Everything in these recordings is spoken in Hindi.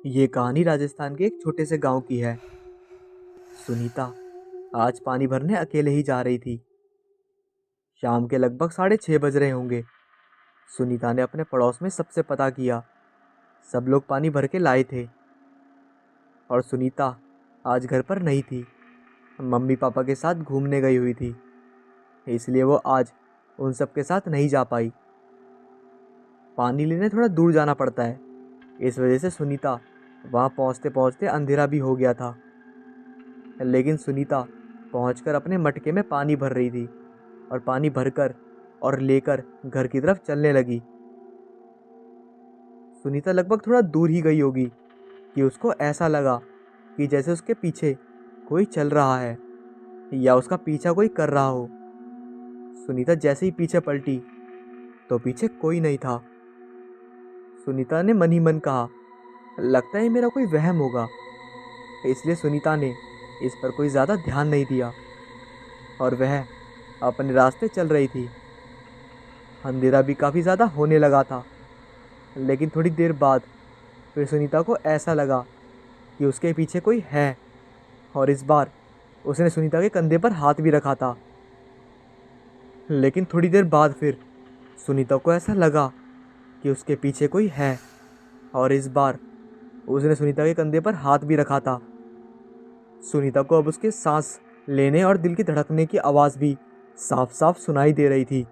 ये कहानी राजस्थान के एक छोटे से गांव की है। सुनीता आज पानी भरने अकेले ही जा रही थी। शाम के लगभग 6:30 बज रहे होंगे। सुनीता ने अपने पड़ोस में सबसे पता किया। सब लोग पानी भर के लाए थे और सुनीता आज घर पर नहीं थी। मम्मी पापा के साथ घूमने गई हुई थी, इसलिए वो आज उन सब के साथ नहीं जा पाई। पानी लेने थोड़ा दूर जाना पड़ता है, इस वजह से सुनीता वहाँ पहुँचते पहुँचते अंधेरा भी हो गया था। लेकिन सुनीता पहुंचकर अपने मटके में पानी भर रही थी और पानी भरकर और लेकर घर की तरफ चलने लगी। सुनीता लगभग थोड़ा दूर ही गई होगी कि उसको ऐसा लगा कि जैसे उसके पीछे कोई चल रहा है या उसका पीछा कोई कर रहा हो। सुनीता जैसे ही पीछे पलटी तो पीछे कोई नहीं था। सुनीता ने मन ही मन कहा, लगता है मेरा कोई वहम होगा। इसलिए सुनीता ने इस पर कोई ज़्यादा ध्यान नहीं दिया और वह अपने रास्ते चल रही थी। अंधेरा भी काफ़ी ज़्यादा होने लगा था, लेकिन थोड़ी देर बाद फिर सुनीता को ऐसा लगा कि उसके पीछे कोई है और इस बार उसने सुनीता के कंधे पर हाथ भी रखा था। लेकिन थोड़ी देर बाद फिर सुनीता को ऐसा लगा कि उसके पीछे कोई है और इस बार उसने सुनीता के कंधे पर हाथ भी रखा था। सुनीता को अब उसके सांस लेने और दिल की धड़कने की आवाज़ भी साफ साफ सुनाई दे रही थी।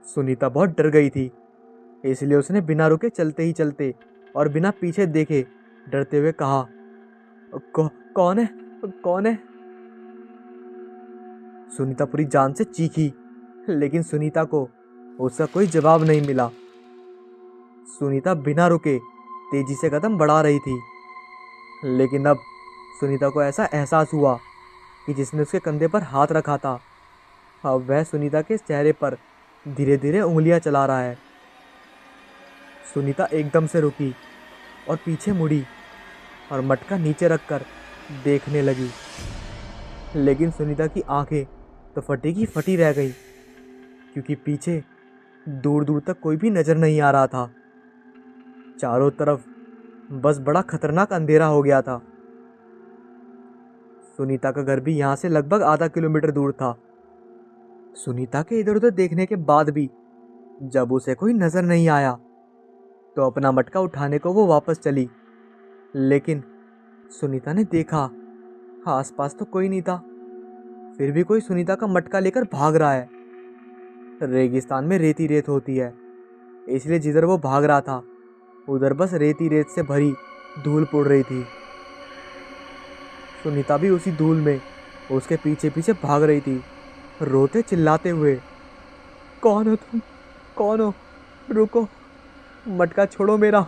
सुनीता बहुत डर गई थी, इसलिए उसने बिना रुके चलते ही चलते और बिना पीछे देखे डरते हुए कहा, कौन है? कौन है?" सुनीता पूरी जान से चीखी, लेकिन सुनीता को उसका कोई जवाब नहीं मिला। सुनीता बिना रुके तेजी से कदम बढ़ा रही थी, लेकिन अब सुनीता को ऐसा एहसास हुआ कि जिसने उसके कंधे पर हाथ रखा था, अब वह सुनीता के चेहरे पर धीरे धीरे उंगलियां चला रहा है। सुनीता एकदम से रुकी और पीछे मुड़ी और मटका नीचे रखकर देखने लगी, लेकिन सुनीता की आंखें तो फटी की फटी रह गई, क्योंकि पीछे दूर दूर तक कोई भी नजर नहीं आ रहा था। चारों तरफ बस बड़ा खतरनाक अंधेरा हो गया था। सुनीता का घर भी यहाँ से लगभग आधा किलोमीटर दूर था। सुनीता के इधर उधर देखने के बाद भी जब उसे कोई नजर नहीं आया तो अपना मटका उठाने को वो वापस चली। लेकिन सुनीता ने देखा आसपास तो कोई नहीं था, फिर भी कोई सुनीता का मटका लेकर भाग रहा है। रेगिस्तान में रेत ही रेत होती है, इसलिए जिधर वो भाग रहा था उधर बस रेत ही रेत से भरी धूल उड़ रही थी। सुनीता भी उसी धूल में उसके पीछे पीछे भाग रही थी, रोते चिल्लाते हुए, कौन हो तुम? कौन हो? रुको, मटका छोड़ो मेरा,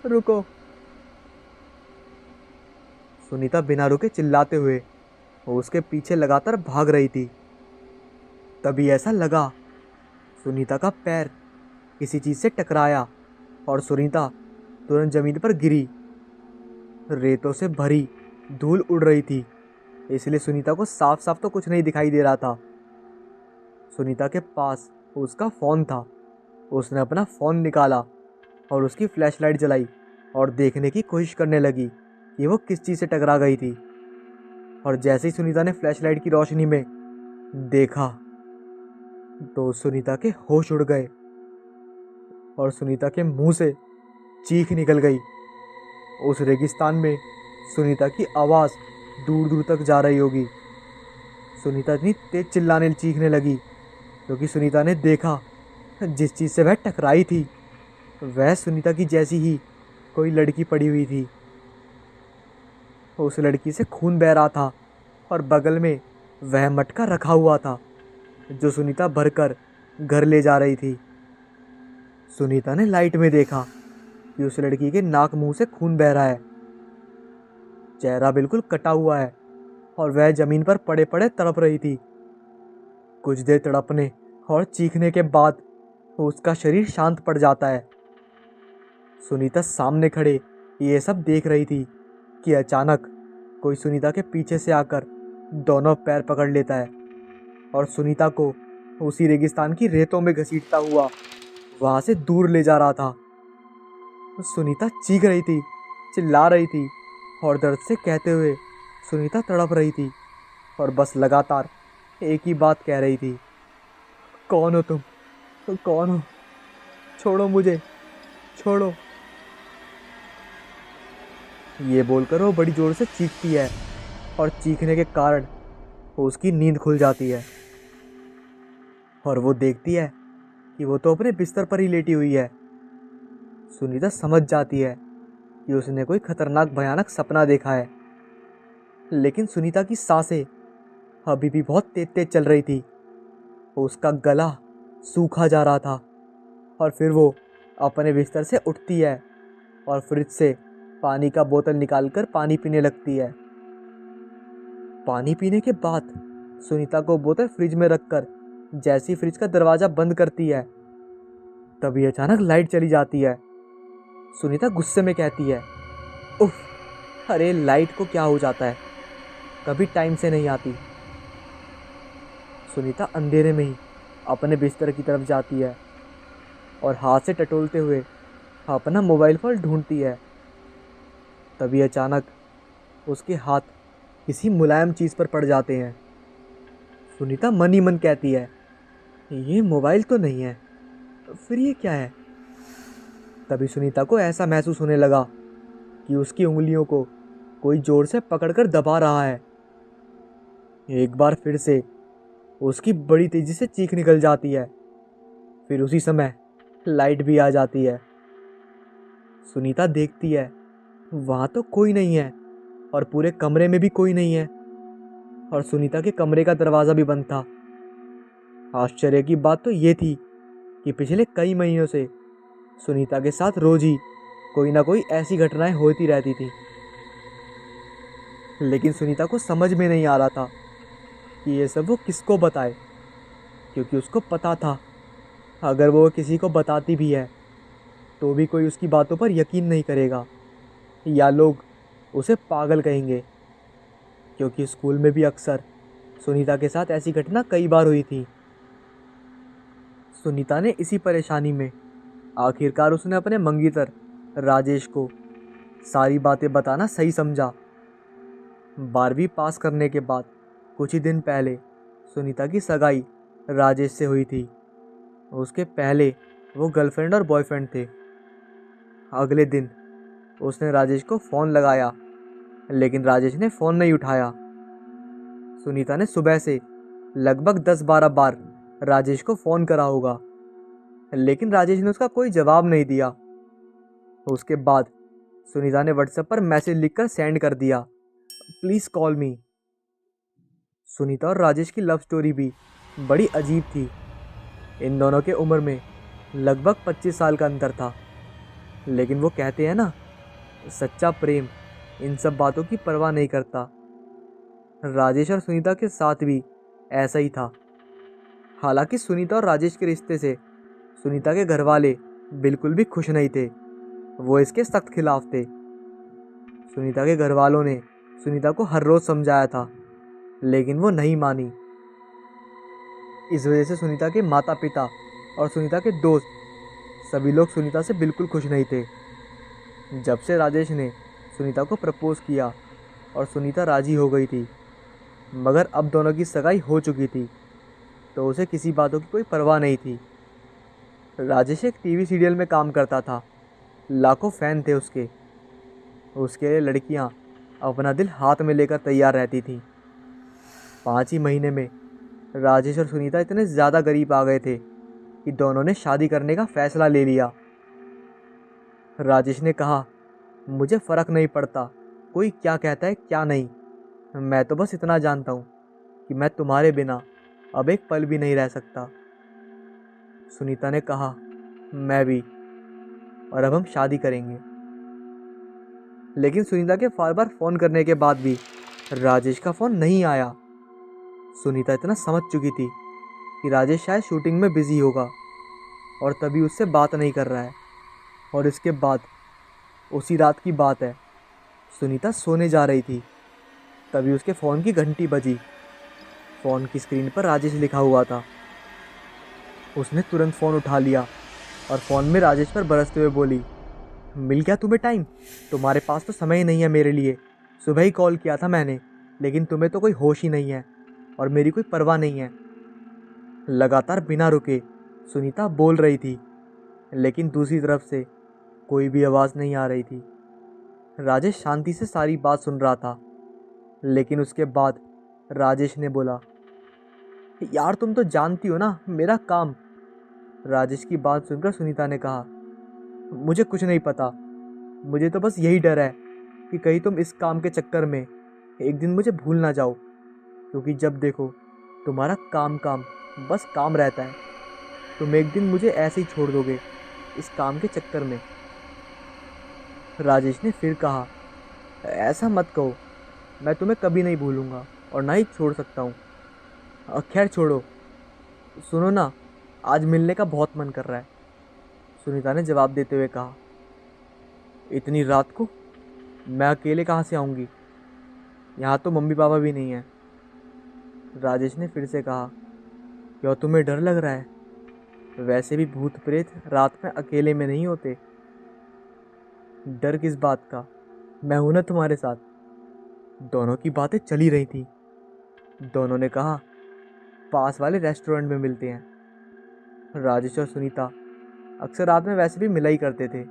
रुको। सुनीता बिना रुके चिल्लाते हुए उसके पीछे लगातार भाग रही थी। तभी ऐसा लगा, सुनीता का पैर किसी चीज से टकराया और सुनीता तुरंत जमीन पर गिरी। रेतों से भरी धूल उड़ रही थी, इसलिए सुनीता को साफ साफ तो कुछ नहीं दिखाई दे रहा था। सुनीता के पास उसका फ़ोन था। उसने अपना फ़ोन निकाला और उसकी फ्लैशलाइट जलाई और देखने की कोशिश करने लगी कि वो किस चीज़ से टकरा गई थी। और जैसे ही सुनीता ने फ्लैशलाइट की रोशनी में देखा तो सुनीता के होश उड़ गए और सुनीता के मुंह से चीख निकल गई। उस रेगिस्तान में सुनीता की आवाज़ दूर दूर तक जा रही होगी। सुनीता इतनी तेज चिल्लाने चीखने लगी क्योंकि सुनीता ने देखा जिस चीज़ से वह टकराई थी वह सुनीता की जैसी ही कोई लड़की पड़ी हुई थी। उस लड़की से खून बह रहा था और बगल में वह मटका रखा हुआ था जो सुनीता भरकर घर ले जा रही थी। सुनीता ने लाइट में देखा कि उस लड़की के नाक मुंह से खून बह रहा है। चेहरा बिल्कुल कटा हुआ है और वह जमीन पर पड़े पड़े तड़प रही थी। कुछ देर तड़पने और चीखने के बाद उसका शरीर शांत पड़ जाता है। सुनीता सामने खड़े ये सब देख रही थी कि अचानक कोई सुनीता के पीछे से आकर दोनों पैर पकड़ लेता है और सुनीता को उसी रेगिस्तान की रेतों में घसीटता हुआ वहाँ से दूर ले जा रहा था। सुनीता चीख रही थी, चिल्ला रही थी और दर्द से कहते हुए सुनीता तड़प रही थी और बस लगातार एक ही बात कह रही थी, कौन हो तुम, कौन हो, छोड़ो मुझे, छोड़ो। ये बोलकर वो बड़ी जोर से चीखती है और चीखने के कारण उसकी नींद खुल जाती है और वो देखती है कि वो तो अपने बिस्तर पर ही लेटी हुई है। सुनीता समझ जाती है कि उसने कोई खतरनाक भयानक सपना देखा है, लेकिन सुनीता की सांसें अभी भी बहुत तेज तेज चल रही थी। उसका गला सूखा जा रहा था और फिर वो अपने बिस्तर से उठती है और फ्रिज से पानी का बोतल निकालकर पानी पीने लगती है। पानी पीने के बाद सुनीता को बोतल फ्रिज में रखकर जैसे ही फ्रिज का दरवाज़ा बंद करती है, तभी अचानक लाइट चली जाती है। सुनीता गुस्से में कहती है, उफ, अरे लाइट को क्या हो जाता है, कभी टाइम से नहीं आती। सुनीता अंधेरे में ही अपने बिस्तर की तरफ जाती है और हाथ से टटोलते हुए अपना मोबाइल फ़ोन ढूंढती है। तभी अचानक उसके हाथ किसी मुलायम चीज़ पर पड़ जाते हैं। सुनीता मन ही मन कहती है, ये मोबाइल तो नहीं है, फिर ये क्या है। तभी सुनीता को ऐसा महसूस होने लगा कि उसकी उंगलियों को कोई जोर से पकड़कर दबा रहा है। एक बार फिर से उसकी बड़ी तेजी से चीख निकल जाती है। फिर उसी समय लाइट भी आ जाती है। सुनीता देखती है, वहाँ तो कोई नहीं है और पूरे कमरे में भी कोई नहीं है और सुनीता के कमरे का दरवाज़ा भी बंद था। आश्चर्य की बात तो ये थी कि पिछले कई महीनों से सुनीता के साथ रोज ही कोई ना कोई ऐसी घटनाएं होती रहती थी, लेकिन सुनीता को समझ में नहीं आ रहा था कि ये सब वो किसको बताए, क्योंकि उसको पता था अगर वो किसी को बताती भी है तो भी कोई उसकी बातों पर यकीन नहीं करेगा या लोग उसे पागल कहेंगे, क्योंकि स्कूल में भी अक्सर सुनीता के साथ ऐसी घटना कई बार हुई थी। सुनीता ने इसी परेशानी में आखिरकार उसने अपने मंगीतर राजेश को सारी बातें बताना सही समझा। 12वीं पास करने के बाद कुछ ही दिन पहले सुनीता की सगाई राजेश से हुई थी। उसके पहले वो गर्लफ्रेंड और बॉयफ्रेंड थे। अगले दिन उसने राजेश को फ़ोन लगाया, लेकिन राजेश ने फ़ोन नहीं उठाया। सुनीता ने सुबह से लगभग 10-12 बार राजेश को फ़ोन करा होगा, लेकिन राजेश ने उसका कोई जवाब नहीं दिया। उसके बाद सुनीता ने व्हाट्सएप पर मैसेज लिखकर सेंड कर दिया, प्लीज़ कॉल मी। सुनीता और राजेश की लव स्टोरी भी बड़ी अजीब थी। इन दोनों के उम्र में लगभग 25 साल का अंतर था, लेकिन वो कहते हैं ना, सच्चा प्रेम इन सब बातों की परवाह नहीं करता। राजेश और सुनीता के साथ भी ऐसा ही था। हालांकि सुनीता और राजेश के रिश्ते से सुनीता के घर वाले बिल्कुल भी खुश नहीं थे, वो इसके सख्त खिलाफ थे। सुनीता के घर वालों ने सुनीता को हर रोज़ समझाया था, लेकिन वो नहीं मानी। इस वजह से सुनीता के माता पिता और सुनीता के दोस्त सभी लोग सुनीता से बिल्कुल खुश नहीं थे। जब से राजेश ने सुनीता को प्रपोज़ किया और सुनीता राज़ी हो गई थी, मगर अब दोनों की सगाई हो चुकी थी तो उसे किसी बातों की कोई परवाह नहीं थी। राजेश एक टीवी सीरियल में काम करता था, लाखों फ़ैन थे उसके। उसके लिए लड़कियां अपना दिल हाथ में लेकर तैयार रहती थीं। 5 ही महीने में राजेश और सुनीता इतने ज़्यादा करीब आ गए थे कि दोनों ने शादी करने का फ़ैसला ले लिया। राजेश ने कहा, मुझे फ़र्क नहीं पड़ता कोई क्या कहता है क्या नहीं, मैं तो बस इतना जानता हूँ कि मैं तुम्हारे बिना अब एक पल भी नहीं रह सकता। सुनीता ने कहा, मैं भी, और अब हम शादी करेंगे। लेकिन सुनीता के बार बार फ़ोन करने के बाद भी राजेश का फ़ोन नहीं आया। सुनीता इतना समझ चुकी थी कि राजेश शायद शूटिंग में बिज़ी होगा और तभी उससे बात नहीं कर रहा है। और इसके बाद उसी रात की बात है, सुनीता सोने जा रही थी, तभी उसके फ़ोन की घंटी बजी। फ़ोन की स्क्रीन पर राजेश लिखा हुआ था। उसने तुरंत फ़ोन उठा लिया और फ़ोन में राजेश पर बरसते हुए बोली, मिल गया तुम्हें टाइम? तुम्हारे पास तो समय ही नहीं है मेरे लिए। सुबह ही कॉल किया था मैंने, लेकिन तुम्हें तो कोई होश ही नहीं है और मेरी कोई परवाह नहीं है। लगातार बिना रुके सुनीता बोल रही थी, लेकिन दूसरी तरफ से कोई भी आवाज़ नहीं आ रही थी। राजेश शांति से सारी बात सुन रहा था, लेकिन उसके बाद राजेश ने बोला, यार तुम तो जानती हो ना मेरा काम। राजेश की बात सुनकर सुनीता ने कहा, मुझे कुछ नहीं पता, मुझे तो बस यही डर है कि कहीं तुम इस काम के चक्कर में एक दिन मुझे भूल ना जाओ, क्योंकि जब देखो तुम्हारा काम काम बस काम रहता है। तुम एक दिन मुझे ऐसे ही छोड़ दोगे इस काम के चक्कर में। राजेश ने फिर कहा, ऐसा मत कहो, मैं तुम्हें कभी नहीं भूलूंगा और ना ही छोड़ सकता हूँ। खैर छोड़ो, सुनो ना, आज मिलने का बहुत मन कर रहा है। सुनीता ने जवाब देते हुए कहा, इतनी रात को मैं अकेले कहाँ से आऊँगी? यहाँ तो मम्मी पापा भी नहीं हैं। राजेश ने फिर से कहा, क्यों तुम्हें डर लग रहा है? वैसे भी भूत प्रेत रात में अकेले में नहीं होते। डर किस बात का, मैं हूं ना तुम्हारे साथ। दोनों की बातें चली रही थी। दोनों ने कहा, पास वाले रेस्टोरेंट में मिलते हैं। राजेश और सुनीता अक्सर रात में वैसे भी मिला ही करते थे,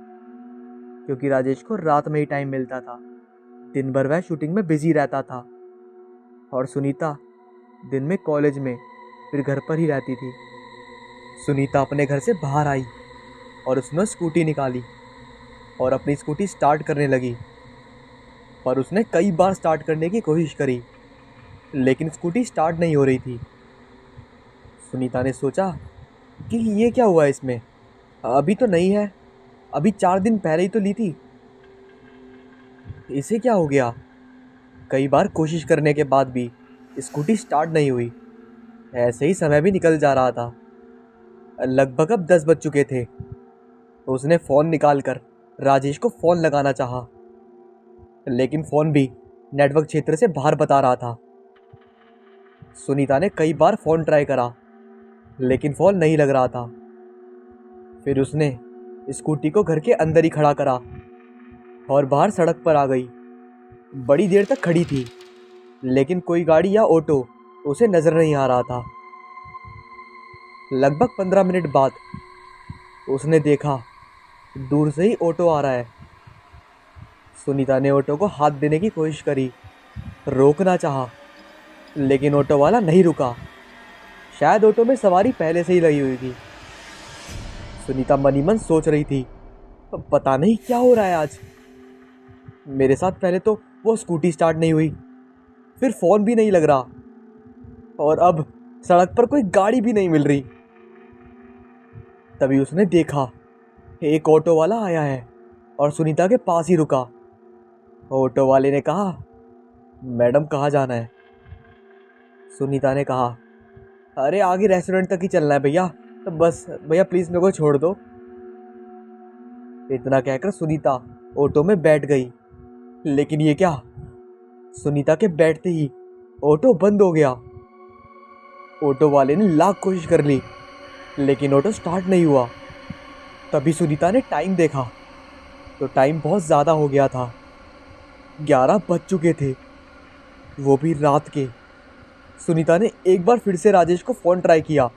क्योंकि राजेश को रात में ही टाइम मिलता था। दिन भर वह शूटिंग में बिजी रहता था और सुनीता दिन में कॉलेज में, फिर घर पर ही रहती थी। सुनीता अपने घर से बाहर आई और उसने स्कूटी निकाली और अपनी स्कूटी स्टार्ट करने लगी। पर उसने कई बार स्टार्ट करने की कोशिश करी, लेकिन स्कूटी स्टार्ट नहीं हो रही थी। सुनीता ने सोचा कि ये क्या हुआ इसमें, अभी तो नहीं है, अभी 4 दिन पहले ही तो ली थी, इसे क्या हो गया? कई बार कोशिश करने के बाद भी स्कूटी स्टार्ट नहीं हुई। ऐसे ही समय भी निकल जा रहा था। लगभग अब 10 बज चुके थे। तो उसने फ़ोन निकालकर राजेश को फ़ोन लगाना चाहा, लेकिन फ़ोन भी नेटवर्क क्षेत्र से बाहर बता रहा था। सुनीता ने कई बार फ़ोन ट्राई करा, लेकिन फ़ोन नहीं लग रहा था। फिर उसने स्कूटी को घर के अंदर ही खड़ा करा और बाहर सड़क पर आ गई। बड़ी देर तक खड़ी थी, लेकिन कोई गाड़ी या ऑटो उसे नज़र नहीं आ रहा था। लगभग 15 मिनट बाद उसने देखा दूर से ही ऑटो आ रहा है। सुनीता ने ऑटो को हाथ देने की कोशिश करी, रोकना चाहा, लेकिन ऑटो वाला नहीं रुका। शायद ऑटो में सवारी पहले से ही लगी हुई थी। सुनीता मनी मन सोच रही थी, पता नहीं क्या हो रहा है आज। मेरे साथ पहले तो वो स्कूटी स्टार्ट नहीं हुई, फिर फ़ोन भी नहीं लग रहा, और अब सड़क पर कोई गाड़ी भी नहीं मिल रही। तभी उसने देखा एक ऑटो वाला आया है और सुनीता के पास ही रुका। ऑटो वाले ने कहा, मैडम कहाँ जाना है? सुनीता ने कहा, अरे आगे रेस्टोरेंट तक ही चलना है भैया, तो बस भैया प्लीज़ मेरे को छोड़ दो। इतना कहकर सुनीता ऑटो में बैठ गई, लेकिन ये क्या, सुनीता के बैठते ही ऑटो बंद हो गया। ऑटो वाले ने लाख कोशिश कर ली, लेकिन ऑटो स्टार्ट नहीं हुआ। तभी सुनीता ने टाइम देखा तो टाइम बहुत ज़्यादा हो गया था। 11 बज चुके थे, वो भी रात के। सुनीता ने एक बार फिर से राजेश को फ़ोन ट्राई किया,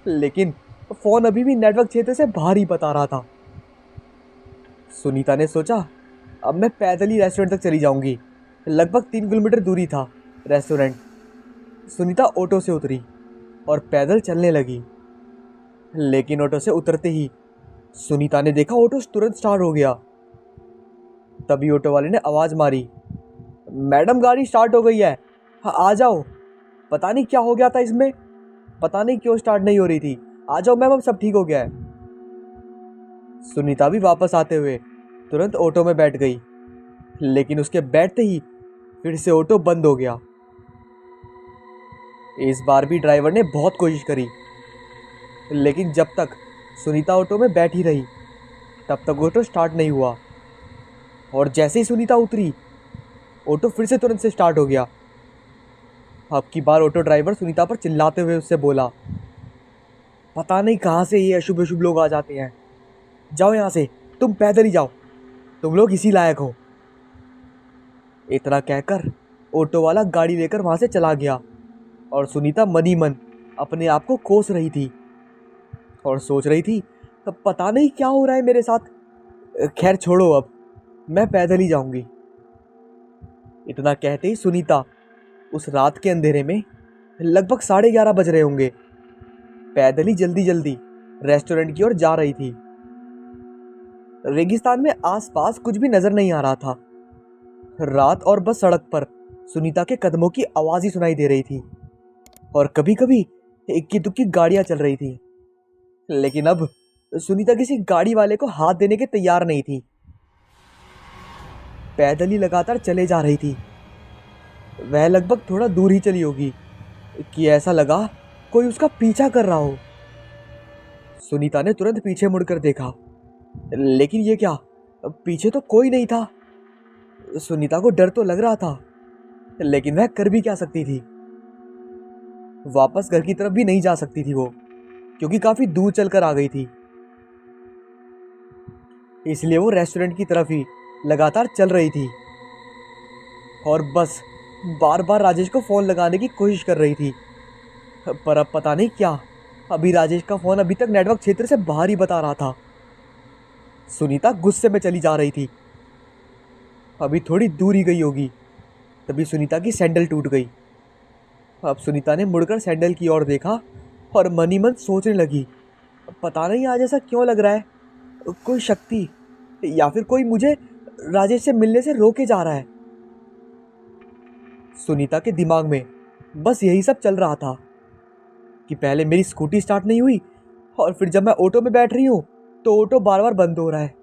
लेकिन फ़ोन अभी भी नेटवर्क क्षेत्र से बाहर ही बता रहा था। सुनीता ने सोचा, अब मैं पैदल ही रेस्टोरेंट तक चली जाऊंगी। लगभग 3 किलोमीटर दूरी था रेस्टोरेंट। सुनीता ऑटो से उतरी और पैदल चलने लगी, लेकिन ऑटो से उतरते ही सुनीता ने देखा ऑटो तुरंत स्टार्ट हो गया। तभी ऑटो वाले ने आवाज़ मारी, मैडम गाड़ी स्टार्ट हो गई है, हाँ आ जाओ। पता नहीं क्या हो गया था इसमें, पता नहीं क्यों स्टार्ट नहीं हो रही थी, आ जाओ मैम, अब सब ठीक हो गया है। सुनीता भी वापस आते हुए तुरंत ऑटो में बैठ गई, लेकिन उसके बैठते ही फिर से ऑटो बंद हो गया। इस बार भी ड्राइवर ने बहुत कोशिश करी, लेकिन जब तक सुनीता ऑटो में बैठी रही तब तक ऑटो स्टार्ट नहीं हुआ। और जैसे ही सुनीता उतरी, ऑटो फिर से तुरंत से स्टार्ट हो गया। अब की बार ऑटो ड्राइवर सुनीता पर चिल्लाते हुए उससे बोला, पता नहीं कहाँ से ये अशुभ अशुभ लोग आ जाते हैं, जाओ यहाँ से, तुम पैदल ही जाओ, तुम लोग इसी लायक हो। इतना कहकर ऑटो वाला गाड़ी लेकर वहां से चला गया और सुनीता मनी मन अपने आप को कोस रही थी और सोच रही थी, पता नहीं क्या हो रहा है मेरे साथ। खैर छोड़ो, अब मैं पैदल ही जाऊंगी। इतना कहते ही सुनीता उस रात के अंधेरे में, लगभग 11:30 बज रहे होंगे, पैदल ही जल्दी जल्दी रेस्टोरेंट की ओर जा रही थी। रेगिस्तान में आसपास कुछ भी नजर नहीं आ रहा था। रात और बस सड़क पर सुनीता के कदमों की आवाज ही सुनाई दे रही थी और कभी कभी इक्की दुक्की गाड़ियां चल रही थी। लेकिन अब सुनीता किसी गाड़ी वाले को हाथ देने के तैयार नहीं थी। पैदल ही लगातार चले जा रही थी। वह लगभग थोड़ा दूर ही चली होगी कि ऐसा लगा कोई उसका पीछा कर रहा हो। सुनीता ने तुरंत पीछे मुड़कर देखा, लेकिन ये क्या, पीछे तो कोई नहीं था। सुनीता को डर तो लग रहा था, लेकिन वह कर भी क्या सकती थी। वापस घर की तरफ भी नहीं जा सकती थी वो, क्योंकि काफी दूर चलकर आ गई थी। इसलिए वो रेस्टोरेंट की तरफ ही लगातार चल रही थी और बस बार बार राजेश को फोन लगाने की कोशिश कर रही थी। पर अब पता नहीं क्या, अभी राजेश का फोन अभी तक नेटवर्क क्षेत्र से बाहर ही बता रहा था। सुनीता गुस्से में चली जा रही थी। अभी थोड़ी दूर ही गई होगी, तभी सुनीता की सैंडल टूट गई। अब सुनीता ने मुड़कर सैंडल की ओर देखा और मन ही मन सोचने लगी, पता नहीं आज ऐसा क्यों लग रहा है, कोई शक्ति या फिर कोई मुझे राजेश से मिलने से रोके जा रहा है। सुनीता के दिमाग में बस यही सब चल रहा था कि पहले मेरी स्कूटी स्टार्ट नहीं हुई और फिर जब मैं ऑटो में बैठ रही हूँ तो ऑटो बार बार बंद हो रहा है,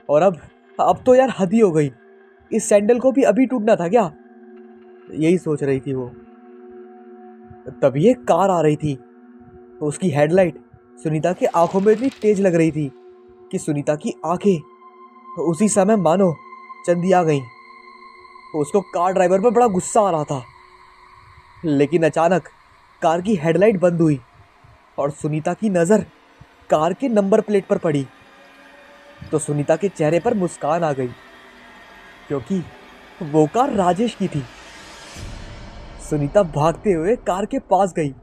और अब तो यार हद ही हो गई, इस सैंडल को भी अभी टूटना था क्या। यही सोच रही थी वो। तभी एक कार आ रही थी। उसकी हेडलाइट सुनीता की आंखों में इतनी तेज लग रही थी कि सुनीता की आंखें उसी समय मानो चंदी आ गईं। उसको कार ड्राइवर पर बड़ा गुस्सा आ रहा था, लेकिन अचानक कार की हेडलाइट बंद हुई और सुनीता की नज़र कार के नंबर प्लेट पर पड़ी तो सुनीता के चेहरे पर मुस्कान आ गई, क्योंकि वो कार राजेश की थी। सुनीता भागते हुए कार के पास गई।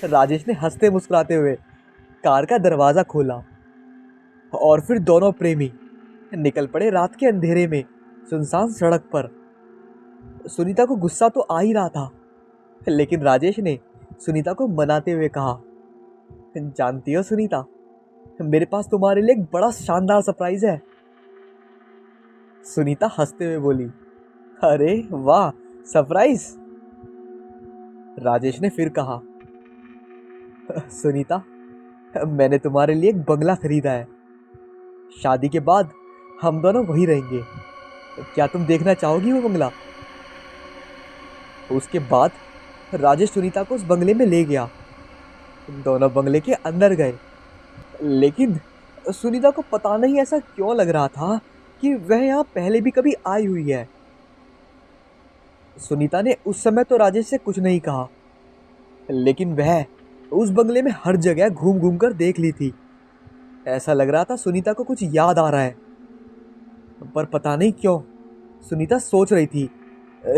राजेश ने हंसते मुस्कुराते हुए कार का दरवाज़ा खोला और फिर दोनों प्रेमी निकल पड़े रात के अंधेरे में सुनसान सड़क पर। सुनीता को गुस्सा तो आ ही रहा था, लेकिन राजेश ने सुनीता को मनाते हुए कहा, जानती हो सुनीता, मेरे पास तुम्हारे लिए एक बड़ा शानदार सरप्राइज है। सुनीता हंसते हुए बोली, अरे वाह, सरप्राइज। राजेश ने फिर कहा, सुनीता, मैंने तुम्हारे लिए एक बंगला खरीदा है। शादी के बाद हम दोनों वहीं रहेंगे। क्या तुम देखना चाहोगी वो बंगला? उसके बाद राजेश सुनीता को उस बंगले में ले गया। दोनों बंगले के अंदर गए, लेकिन सुनीता को पता नहीं ऐसा क्यों लग रहा था कि वह यहाँ पहले भी कभी आई हुई है। सुनीता ने उस समय तो राजेश से कुछ नहीं कहा, लेकिन वह उस बंगले में हर जगह घूम घूम कर देख ली थी। ऐसा लग रहा था सुनीता को कुछ याद आ रहा है, पर पता नहीं क्यों सुनीता सोच रही थी,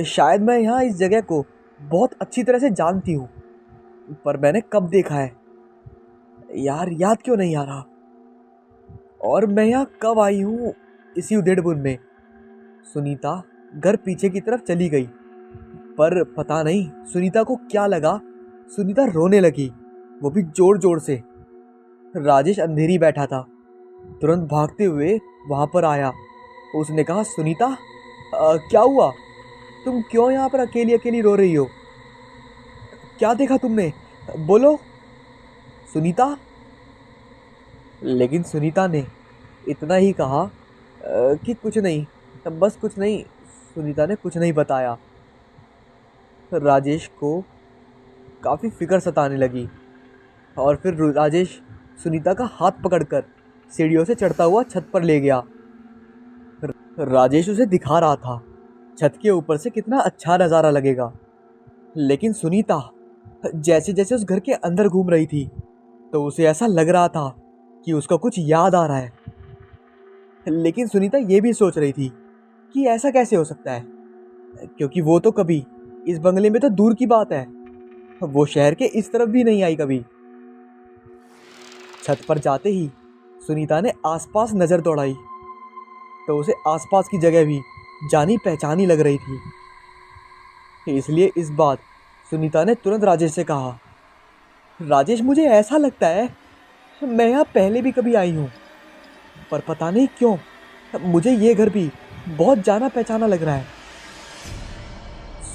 शायद मैं यहाँ इस जगह को बहुत अच्छी तरह से जानती हूँ, पर मैंने कब देखा है यार, याद क्यों नहीं आ रहा। और मैं यहाँ कब आई हूँ इसी उधेड़बुन में। सुनीता घर पीछे की तरफ चली गई, पर पता नहीं सुनीता को क्या लगा, सुनीता रोने लगी, वो भी जोर जोर से। राजेश अंधेरी बैठा था, तुरंत भागते हुए वहाँ पर आया। उसने कहा, सुनीता क्या हुआ, तुम क्यों यहाँ पर अकेली अकेली रो रही हो, क्या देखा तुमने, बोलो सुनीता। लेकिन सुनीता ने इतना ही कहा कि कुछ नहीं, बस कुछ नहीं। सुनीता ने कुछ नहीं बताया। राजेश को काफ़ी फिक्र सताने लगी और फिर राजेश सुनीता का हाथ पकड़कर सीढ़ियों से चढ़ता हुआ छत पर ले गया। राजेश उसे दिखा रहा था छत के ऊपर से कितना अच्छा नज़ारा लगेगा, लेकिन सुनीता जैसे जैसे उस घर के अंदर घूम रही थी तो उसे ऐसा लग रहा था कि उसको कुछ याद आ रहा है। लेकिन सुनीता ये भी सोच रही थी कि ऐसा कैसे हो सकता है, क्योंकि वो तो कभी इस बंगले में तो दूर की बात है, वो शहर के इस तरफ भी नहीं आई कभी। छत पर जाते ही सुनीता ने आसपास नजर दौड़ाई तो उसे आसपास की जगह भी जानी पहचानी लग रही थी। इसलिए इस बात सुनीता ने तुरंत राजेश से कहा, राजेश मुझे ऐसा लगता है मैं यहाँ पहले भी कभी आई हूँ, पर पता नहीं क्यों मुझे ये घर भी बहुत जाना पहचाना लग रहा है।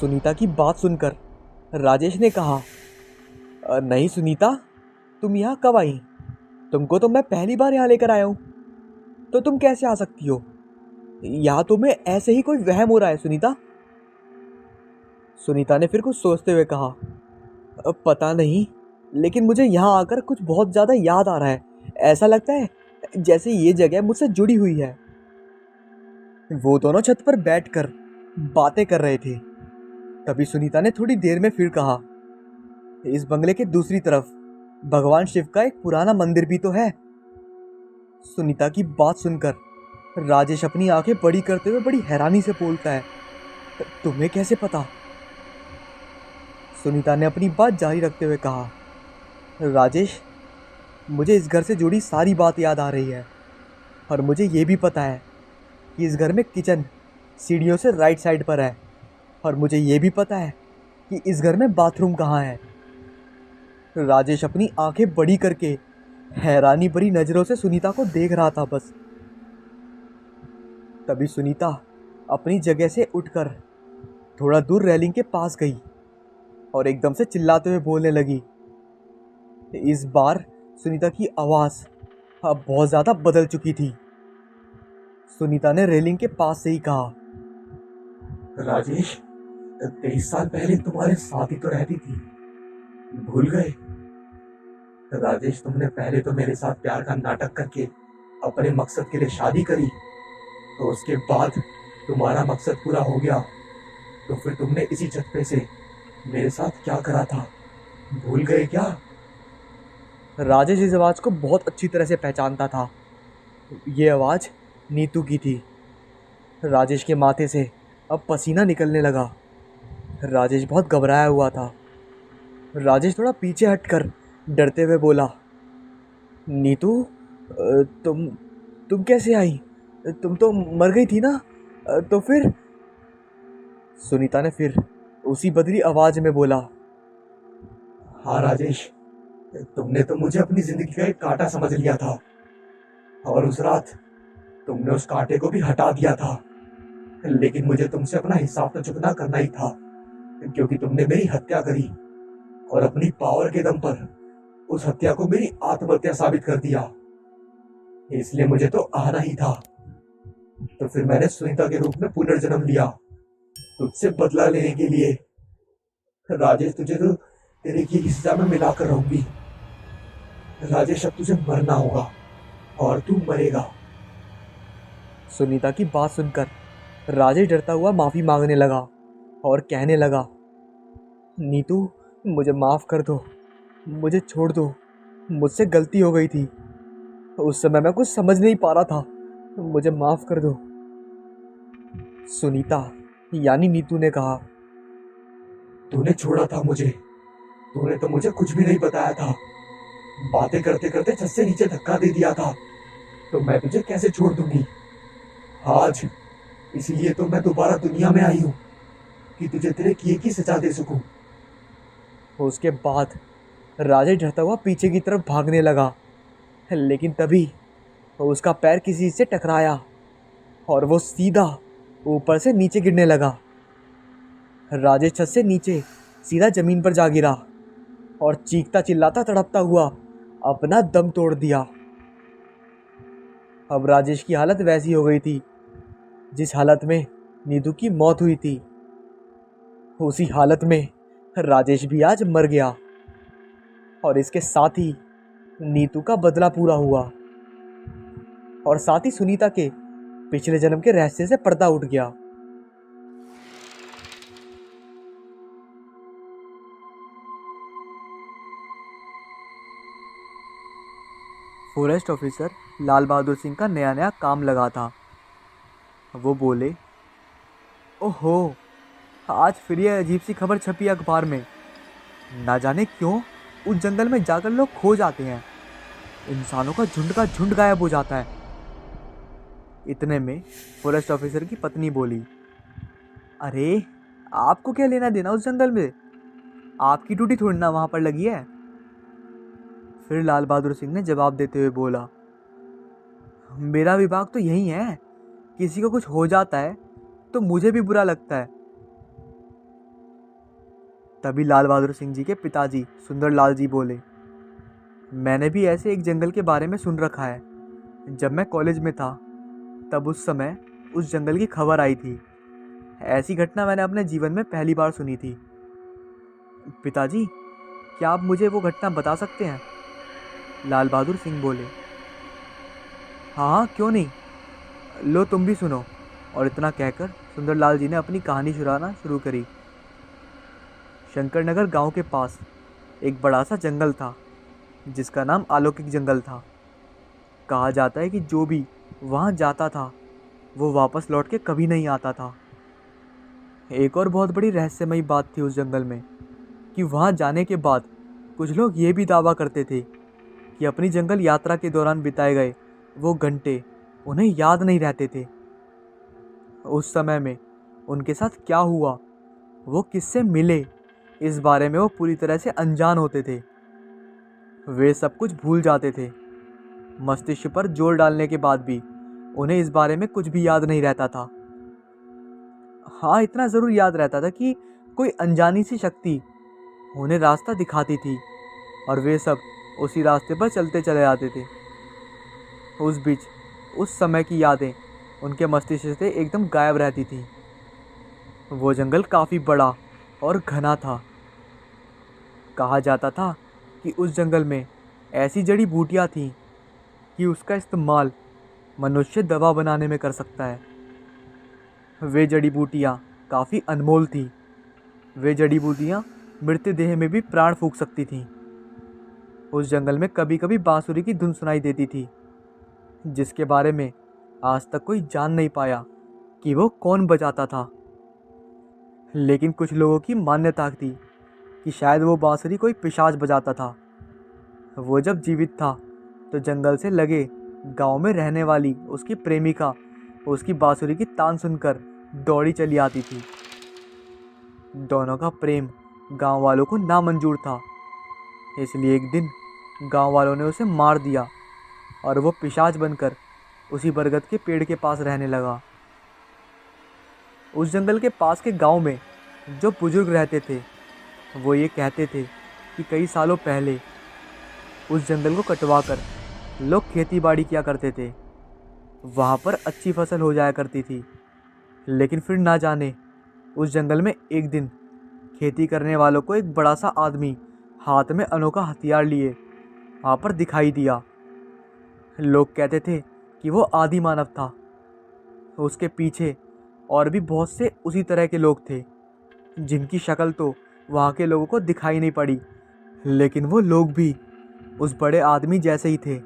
सुनीता की बात सुनकर राजेश ने कहा, नहीं सुनीता, तुम यहाँ कब आई? तुमको तो मैं पहली बार यहाँ लेकर आया हूँ, तो तुम कैसे आ सकती हो? यहाँ तुम्हें ऐसे ही कोई वहम हो रहा है सुनीता। सुनीता ने फिर कुछ सोचते हुए कहा, पता नहीं, लेकिन मुझे यहाँ आकर कुछ बहुत ज़्यादा याद आ रहा है। ऐसा लगता है जैसे ये जगह मुझसे जुड़ी हुई है। वो दोनों छत पर बैठकर बातें कर रहे थे। तभी सुनीता ने थोड़ी देर में फिर कहा, इस बंगले के दूसरी तरफ भगवान शिव का एक पुराना मंदिर भी तो है। सुनीता की बात सुनकर राजेश अपनी आंखें बड़ी करते हुए बड़ी हैरानी से बोलता है, तुम्हें कैसे पता? सुनीता ने अपनी बात जारी रखते हुए कहा, राजेश, मुझे इस घर से जुड़ी सारी बात याद आ रही है, और मुझे ये भी पता है कि इस घर में किचन सीढ़ियों से राइट साइड पर है, और मुझे ये भी पता है कि इस घर में बाथरूम कहाँ है। राजेश अपनी आंखें बड़ी करके हैरानी भरी नज़रों से सुनीता को देख रहा था बस। तभी सुनीता अपनी जगह से उठकर थोड़ा दूर रेलिंग के पास गई और एकदम से चिल्लाते हुए बोलने लगी। इस बार सुनीता की आवाज़ अब बहुत ज़्यादा बदल चुकी थी। सुनीता ने रेलिंग के पास से ही कहा, राजेश, 23 साल पहले तुम्हारे साथ ही तो रहती थी, भूल गए? राजेश, तुमने पहले तो मेरे साथ प्यार का नाटक करके अपने मकसद के लिए शादी करी, तो उसके बाद तुम्हारा मकसद पूरा हो गया तो फिर तुमने इसी छत पे से मेरे साथ क्या करा था, भूल गए क्या? राजेश इस आवाज़ को बहुत अच्छी तरह से पहचानता था। ये आवाज़ नीतू की थी। राजेश के माथे से अब पसीना निकलने लगा। राजेश बहुत घबराया हुआ था। राजेश थोड़ा पीछे हटकर डरते हुए बोला, नीतू, तुम कैसे आई? तुम तो मर गई थी ना? तो फिर? सुनीता ने फिर उसी बदली आवाज में बोला, हाँ राजेश, तुमने तो मुझे अपनी जिंदगी का एक कांटा समझ लिया था, और उस रात तुमने उस कांटे को भी हटा दिया था, लेकिन मुझे तुमसे अपना हिसाब तो चुकता करना ही था, क्योंकि तुमने मेरी हत्या करी और अपनी पावर के दम पर उस हत्या को मेरी आत्महत्या साबित कर दिया। इसलिए मुझे तो आना ही था। तो फिर मैंने सुनीता के रूप में पुनर्जन्म लिया, तुझसे बदला लेने के लिए। राजेश, तुझे तो तेरे की सजा में मिलाकर रहूंगी। राजेश, अब तुझे मरना होगा और तू मरेगा। सुनीता की बात सुनकर राजेश डरता हुआ माफ़ी मांगने लगा और कहने लगा, नीतू, मुझे माफ़ कर दो, मुझे छोड़ दो, मुझसे गलती हो गई थी। उस समय मैं कुछ समझ नहीं पा रहा था, मुझे माफ़ कर दो। सुनीता यानी नीतू ने कहा, तूने छोड़ा था मुझे, तूने तो मुझे कुछ भी नहीं बताया था, बातें करते करते छत से नीचे धक्का दे दिया था, तो मैं तुझे कैसे छोड़ दूंगी आज? इसीलिए तो मैं दोबारा दुनिया में आई हूँ कि तुझे तेरे किए की सजा दे सकूं। उसके बाद राजेश डरता हुआ पीछे की तरफ भागने लगा, लेकिन तभी उसका पैर किसी चीज़ से टकराया और वो सीधा ऊपर से नीचे गिरने लगा। राजेश छत से नीचे सीधा ज़मीन पर जा गिरा और चीखता चिल्लाता तड़पता हुआ अपना दम तोड़ दिया। अब राजेश की हालत वैसी हो गई थी जिस हालत में नीतू की मौत हुई थी। उसी हालत में राजेश भी आज मर गया और इसके साथ ही नीतू का बदला पूरा हुआ और साथ ही सुनीता के पिछले जन्म के रहस्य से पर्दा उठ गया। फॉरेस्ट ऑफिसर लाल बहादुर सिंह का नया नया काम लगा था। वो बोले, ओहो, आज फिर ये अजीब सी खबर छपी अखबार में। ना जाने क्यों उस जंगल में जाकर लोग खो जाते हैं, इंसानों का झुंड गायब हो जाता है। इतने में फॉरेस्ट ऑफिसर की पत्नी बोली, अरे आपको क्या लेना देना उस जंगल में, आपकी ड्यूटी थोड़ी ना वहां पर लगी है। फिर लाल बहादुर सिंह ने जवाब देते हुए बोला, मेरा विभाग तो यही है, किसी को कुछ हो जाता है तो मुझे भी बुरा लगता है। तभी लाल बहादुर सिंह जी के पिताजी सुंदरलाल जी बोले, मैंने भी ऐसे एक जंगल के बारे में सुन रखा है। जब मैं कॉलेज में था तब उस समय उस जंगल की खबर आई थी। ऐसी घटना मैंने अपने जीवन में पहली बार सुनी थी। पिताजी, क्या आप मुझे वो घटना बता सकते हैं? लाल बहादुर सिंह बोले, हाँ हाँ, क्यों नहीं, लो तुम भी सुनो। और इतना कहकर सुंदरलाल जी ने अपनी कहानी सुनाना शुरू करी। शंकरनगर गांव के पास एक बड़ा सा जंगल था जिसका नाम अलौकिक जंगल था। कहा जाता है कि जो भी वहां जाता था वो वापस लौट के कभी नहीं आता था। एक और बहुत बड़ी रहस्यमयी बात थी उस जंगल में कि वहां जाने के बाद कुछ लोग ये भी दावा करते थे कि अपनी जंगल यात्रा के दौरान बिताए गए वो घंटे उन्हें याद नहीं रहते थे। उस समय में उनके साथ क्या हुआ, वो किससे मिले, इस बारे में वो पूरी तरह से अनजान होते थे। वे सब कुछ भूल जाते थे। मस्तिष्क पर जोर डालने के बाद भी उन्हें इस बारे में कुछ भी याद नहीं रहता था। हाँ, इतना ज़रूर याद रहता था कि कोई अनजानी सी शक्ति उन्हें रास्ता दिखाती थी और वे सब उसी रास्ते पर चलते चले जाते थे। उस बीच उस समय की यादें उनके मस्तिष्क से एकदम गायब रहती थी। वो जंगल काफ़ी बड़ा और घना था। कहा जाता था कि उस जंगल में ऐसी जड़ी बूटियाँ थीं कि उसका इस्तेमाल मनुष्य दवा बनाने में कर सकता है। वे जड़ी बूटियाँ काफ़ी अनमोल थीं। वे जड़ी बूटियाँ मृतदेह में भी प्राण फूंक सकती थीं। उस जंगल में कभी कभी बांसुरी की धुन सुनाई देती थी, जिसके बारे में आज तक कोई जान नहीं पाया कि वो कौन बजाता था। लेकिन कुछ लोगों की मान्यता थी कि शायद वो बांसुरी कोई पिशाच बजाता था। वो जब जीवित था तो जंगल से लगे गांव में रहने वाली उसकी प्रेमिका उसकी बांसुरी की तान सुनकर दौड़ी चली आती थी। दोनों का प्रेम गांव वालों को नामंजूर था, इसलिए एक दिन गांव वालों ने उसे मार दिया और वो पिशाच बनकर उसी बरगद के पेड़ के पास रहने लगा। उस जंगल के पास के गांव में जो बुजुर्ग रहते थे वो ये कहते थे कि कई सालों पहले उस जंगल को कटवाकर लोग खेती बाड़ी किया करते थे। वहाँ पर अच्छी फसल हो जाया करती थी। लेकिन फिर ना जाने उस जंगल में एक दिन खेती करने वालों को एक बड़ा सा आदमी हाथ में अनोखा हथियार लिए वहाँ पर दिखाई दिया। लोग कहते थे कि वो आदि मानव था। उसके पीछे और भी बहुत से उसी तरह के लोग थे जिनकी शक्ल तो वहाँ के लोगों को दिखाई नहीं पड़ी, लेकिन वो लोग भी उस बड़े आदमी जैसे ही थे।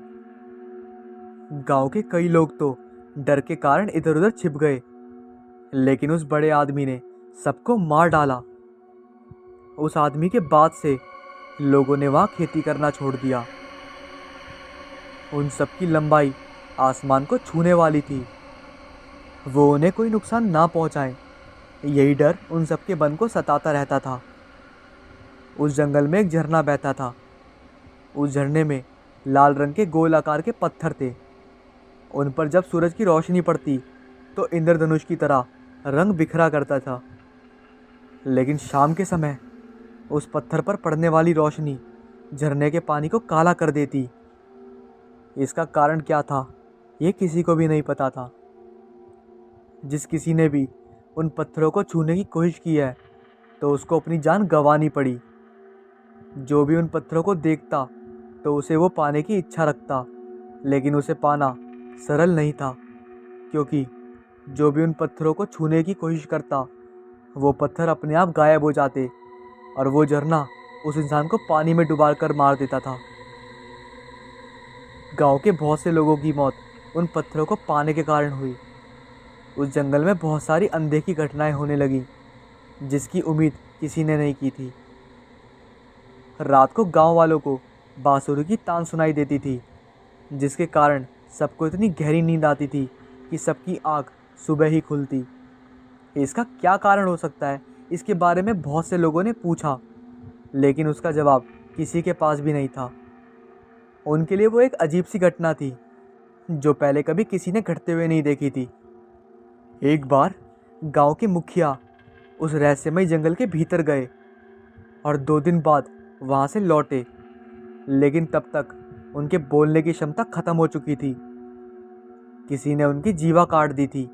गांव के कई लोग तो डर के कारण इधर उधर छिप गए, लेकिन उस बड़े आदमी ने सबको मार डाला। उस आदमी के बाद से लोगों ने वहाँ खेती करना छोड़ दिया। उन सब की लंबाई आसमान को छूने वाली थी। वो उन्हें कोई नुकसान ना पहुँचाए, यही डर उन सब के मन को सताता रहता था। उस जंगल में एक झरना बहता था। उस झरने में लाल रंग के गोल आकार के पत्थर थे। उन पर जब सूरज की रोशनी पड़ती तो इंद्रधनुष की तरह रंग बिखरा करता था। लेकिन शाम के समय उस पत्थर पर पड़ने वाली रोशनी झरने के पानी को काला कर देती। इसका कारण क्या था ये किसी को भी नहीं पता था। जिस किसी ने भी उन पत्थरों को छूने की कोशिश की है तो उसको अपनी जान गंवानी पड़ी। जो भी उन पत्थरों को देखता तो उसे वो पाने की इच्छा रखता, लेकिन उसे पाना सरल नहीं था, क्योंकि जो भी उन पत्थरों को छूने की कोशिश करता वो पत्थर अपने आप गायब हो जाते और वो झरना उस इंसान को पानी में डुबा कर मार देता था। गांव के बहुत से लोगों की मौत उन पत्थरों को पाने के कारण हुई। उस जंगल में बहुत सारी अनदेखी घटनाएं होने लगी जिसकी उम्मीद किसी ने नहीं की थी। रात को गांव वालों को बांसुरी की तान सुनाई देती थी, जिसके कारण सबको इतनी गहरी नींद आती थी कि सबकी आंख सुबह ही खुलती। इसका क्या कारण हो सकता है, इसके बारे में बहुत से लोगों ने पूछा, लेकिन उसका जवाब किसी के पास भी नहीं था। उनके लिए वो एक अजीब सी घटना थी जो पहले कभी किसी ने घटते हुए नहीं देखी थी। एक बार गांव के मुखिया उस रहस्यमय जंगल के भीतर गए और 2 दिन बाद वहां से लौटे, लेकिन तब तक उनके बोलने की क्षमता खत्म हो चुकी थी। किसी ने उनकी जीवा काट दी थी।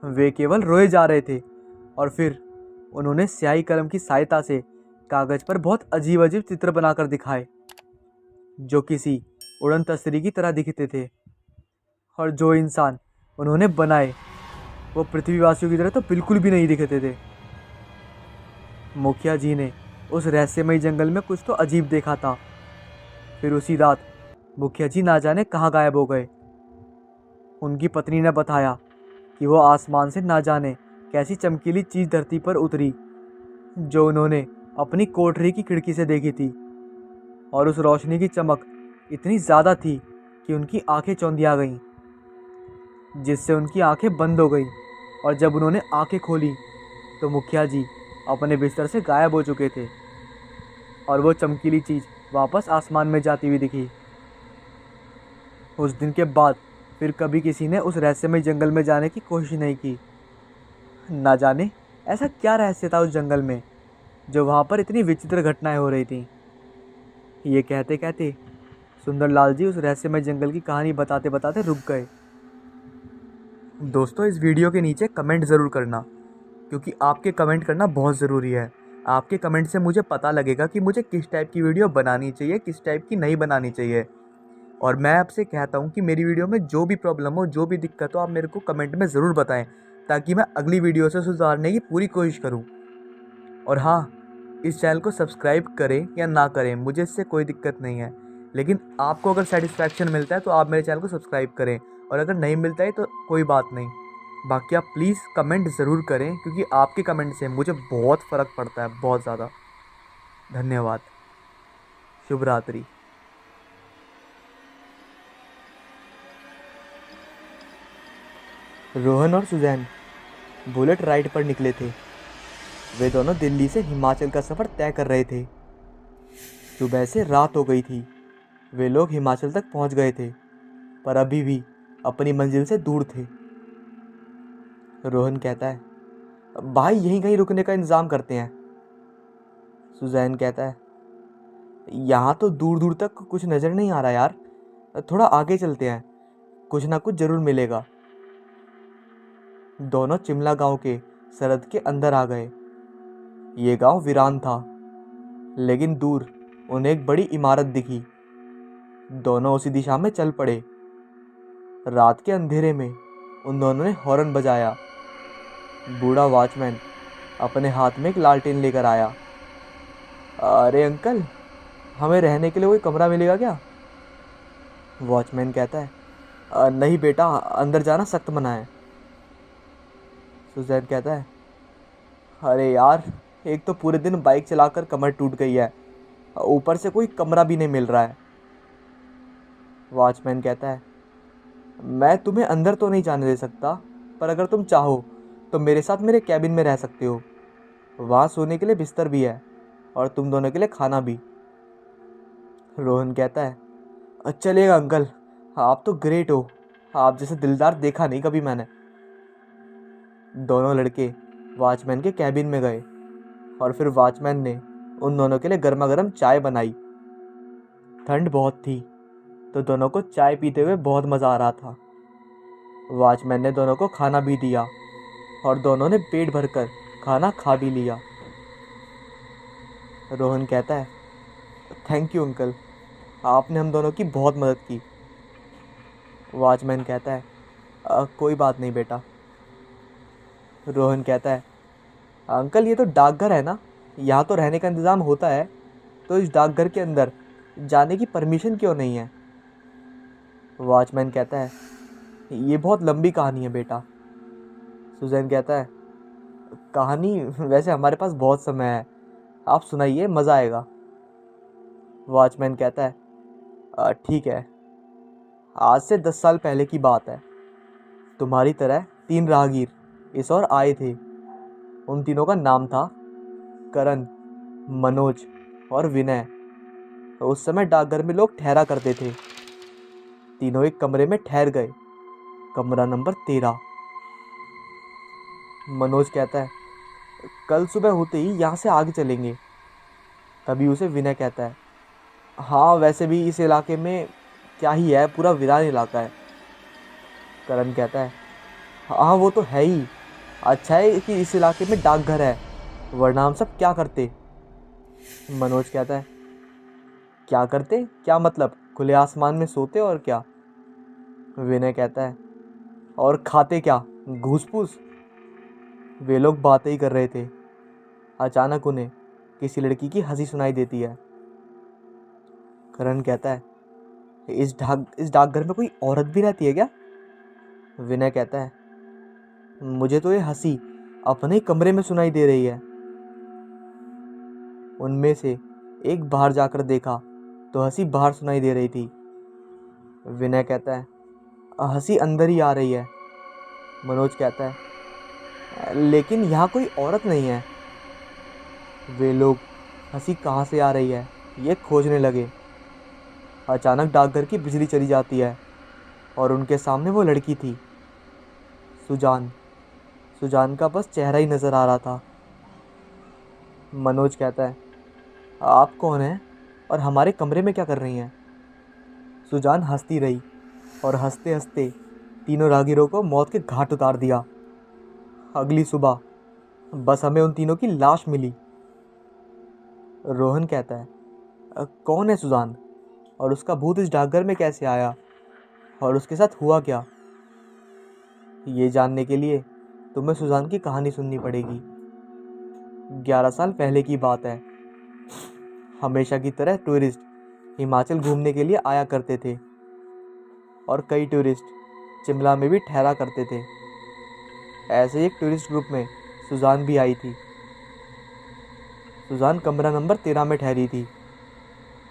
वे केवल रोए जा रहे थे और फिर उन्होंने स्याही कलम की सहायता से कागज पर बहुत अजीब अजीब चित्र बनाकर दिखाए जो किसी उड़न तस्तरी की तरह दिखते थे। और जो इंसान उन्होंने बनाए वो पृथ्वीवासियों की तरह तो बिल्कुल भी नहीं दिखते थे। मुखिया जी ने उस रहस्यमय जंगल में कुछ तो अजीब देखा था। फिर उसी रात मुखिया जी ना जाने कहाँ गायब हो गए। उनकी पत्नी ने बताया कि वो आसमान से ना जाने कैसी चमकीली चीज़ धरती पर उतरी जो उन्होंने अपनी कोठरी की खिड़की से देखी थी, और उस रोशनी की चमक इतनी ज़्यादा थी कि उनकी आंखें चौंधिया गईं, जिससे उनकी आंखें बंद हो गईं। और जब उन्होंने आंखें खोली तो मुखिया जी अपने बिस्तर से गायब हो चुके थे और वो चमकीली चीज़ वापस आसमान में जाती हुई दिखी। उस दिन के बाद फिर कभी किसी ने उस रहस्यमय जंगल में जाने की कोशिश नहीं की। ना जाने ऐसा क्या रहस्य था उस जंगल में जो वहाँ पर इतनी विचित्र घटनाएं हो रही थीं। ये कहते कहते सुंदरलाल जी उस रहस्यमय जंगल की कहानी बताते बताते रुक गए। दोस्तों, इस वीडियो के नीचे कमेंट ज़रूर करना, क्योंकि आपके कमेंट करना बहुत ज़रूरी है। आपके कमेंट से मुझे पता लगेगा कि मुझे किस टाइप की वीडियो बनानी चाहिए, किस टाइप की नहीं बनानी चाहिए। और मैं आपसे कहता हूँ कि मेरी वीडियो में जो भी प्रॉब्लम हो, जो भी दिक्कत हो, आप मेरे को कमेंट में ज़रूर बताएं, ताकि मैं अगली वीडियो से सुधारने की पूरी कोशिश करूँ। और हाँ, इस चैनल को सब्सक्राइब करें या ना करें, मुझे इससे कोई दिक्कत नहीं है, लेकिन आपको अगर सेटिस्फैक्शन मिलता है तो आप मेरे चैनल को सब्सक्राइब करें, और अगर नहीं मिलता है तो कोई बात नहीं। बाकी आप प्लीज़ कमेंट ज़रूर करें, क्योंकि आपके कमेंट से मुझे बहुत फ़र्क पड़ता है, बहुत ज़्यादा। धन्यवाद। शुभ रात्रि। रोहन और सुजैन बुलेट राइड पर निकले थे। वे दोनों दिल्ली से हिमाचल का सफ़र तय कर रहे थे। सुबह से रात हो गई थी। वे लोग हिमाचल तक पहुंच गए थे, पर अभी भी अपनी मंजिल से दूर थे। रोहन कहता है, भाई यहीं कहीं रुकने का इंतज़ाम करते हैं। सुजैन कहता है, यहाँ तो दूर दूर तक कुछ नज़र नहीं आ रहा यार, थोड़ा आगे चलते हैं, कुछ ना कुछ ज़रूर मिलेगा। दोनों चिमला गांव के सरहद के अंदर आ गए। ये गांव वीरान था, लेकिन दूर उन्हें एक बड़ी इमारत दिखी। दोनों उसी दिशा में चल पड़े। रात के अंधेरे में उन दोनों ने हॉर्न बजाया। बूढ़ा वॉचमैन अपने हाथ में एक लालटेन लेकर आया। अरे अंकल, हमें रहने के लिए कोई कमरा मिलेगा क्या? वॉचमैन कहता है, नहीं बेटा, अंदर जाना सख्त मना है। सुजैन कहता है, अरे यार, एक तो पूरे दिन बाइक चलाकर कमर टूट गई है, ऊपर से कोई कमरा भी नहीं मिल रहा है। वॉचमैन कहता है, मैं तुम्हें अंदर तो नहीं जाने दे सकता, पर अगर तुम चाहो तो मेरे साथ मेरे कैबिन में रह सकते हो। वहाँ सोने के लिए बिस्तर भी है और तुम दोनों के लिए खाना भी। रोहन कहता है, चलेगा अंकल, आप तो ग्रेट हो, आप जैसे दिलदार देखा नहीं कभी मैंने। दोनों लड़के वॉचमैन के कैबिन में गए और फिर वॉचमैन ने उन दोनों के लिए गर्मा गर्म चाय बनाई। ठंड बहुत थी तो दोनों को चाय पीते हुए बहुत मज़ा आ रहा था। वॉचमैन ने दोनों को खाना भी दिया और दोनों ने पेट भरकर खाना खा भी लिया। रोहन कहता है, थैंक यू अंकल, आपने हम दोनों की बहुत मदद की। वॉचमैन कहता है, कोई बात नहीं बेटा। रोहन कहता है, अंकल ये तो डाकघर है ना, यहाँ तो रहने का इंतज़ाम होता है, तो इस डाकघर के अंदर जाने की परमिशन क्यों नहीं है? वॉचमैन कहता है, ये बहुत लंबी कहानी है बेटा। सुजैन कहता है, कहानी वैसे हमारे पास बहुत समय है, आप सुनाइए, मज़ा आएगा। वॉचमैन कहता है, ठीक है। आज से 10 साल पहले की बात है। तुम्हारी तरह 3 राहगीर इस ओर आए थे। उन तीनों का नाम था करण, मनोज और विनय। तो उस समय डाकघर में लोग ठहरा करते थे। तीनों एक कमरे में ठहर गए, कमरा नंबर 13। मनोज कहता है, कल सुबह होते ही यहाँ से आगे चलेंगे। तभी उसे विनय कहता है, हाँ वैसे भी इस इलाके में क्या ही है, पूरा वीरान इलाका है। करण कहता है, हाँ वो तो है ही। अच्छा है कि इस इलाके में डाकघर है, वरना हम सब क्या करते। मनोज कहता है, क्या करते, क्या मतलब, खुले आसमान में सोते और क्या। विनय कहता है, और खाते क्या, घूस फूस। वे लोग बातें ही कर रहे थे। अचानक उन्हें किसी लड़की की हंसी सुनाई देती है। करण कहता है, इस डाकघर में कोई औरत भी रहती है क्या। विनय कहता है, मुझे तो ये हंसी अपने ही कमरे में सुनाई दे रही है। उनमें से एक बाहर जाकर देखा तो हंसी बाहर सुनाई दे रही थी। विनय कहता है, हंसी अंदर ही आ रही है। मनोज कहता है, लेकिन यहाँ कोई औरत नहीं है। वे लोग हंसी कहाँ से आ रही है ये खोजने लगे। अचानक डाकघर की बिजली चली जाती है और उनके सामने वो लड़की थी, सुजान। सुजान का बस चेहरा ही नजर आ रहा था। मनोज कहता है, आप कौन हैं और हमारे कमरे में क्या कर रही हैं। सुजान हंसती रही और हंसते हंसते तीनों राहगीरों को मौत के घाट उतार दिया। अगली सुबह बस हमें उन तीनों की लाश मिली। रोहन कहता है, कौन है सुजान और उसका भूत इस डाकघर में कैसे आया और उसके साथ हुआ क्या। ये जानने के लिए तुम्हें सुजान की कहानी सुननी पड़ेगी। 11 साल पहले की बात है। हमेशा की तरह टूरिस्ट हिमाचल घूमने के लिए आया करते थे और कई टूरिस्ट शिमला में भी ठहरा करते थे। ऐसे ही एक टूरिस्ट ग्रुप में सुजान भी आई थी। सुजान कमरा नंबर 13 में ठहरी थी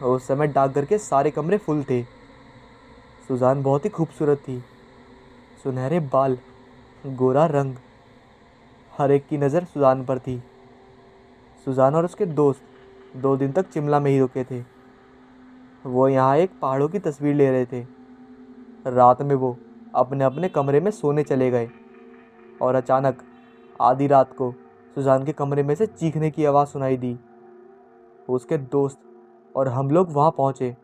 और उस समय डाकघर के सारे कमरे फुल थे। सुजान बहुत ही खूबसूरत थी, सुनहरे बाल, गोरा रंग, हर एक की नज़र सुजान पर थी। सुजान और उसके दोस्त 2 दिन तक शिमला में ही रुके थे। वो यहाँ एक पहाड़ों की तस्वीर ले रहे थे। रात में वो अपने अपने कमरे में सोने चले गए और अचानक आधी रात को सुजान के कमरे में से चीखने की आवाज़ सुनाई दी। उसके दोस्त और हम लोग वहाँ पहुँचे।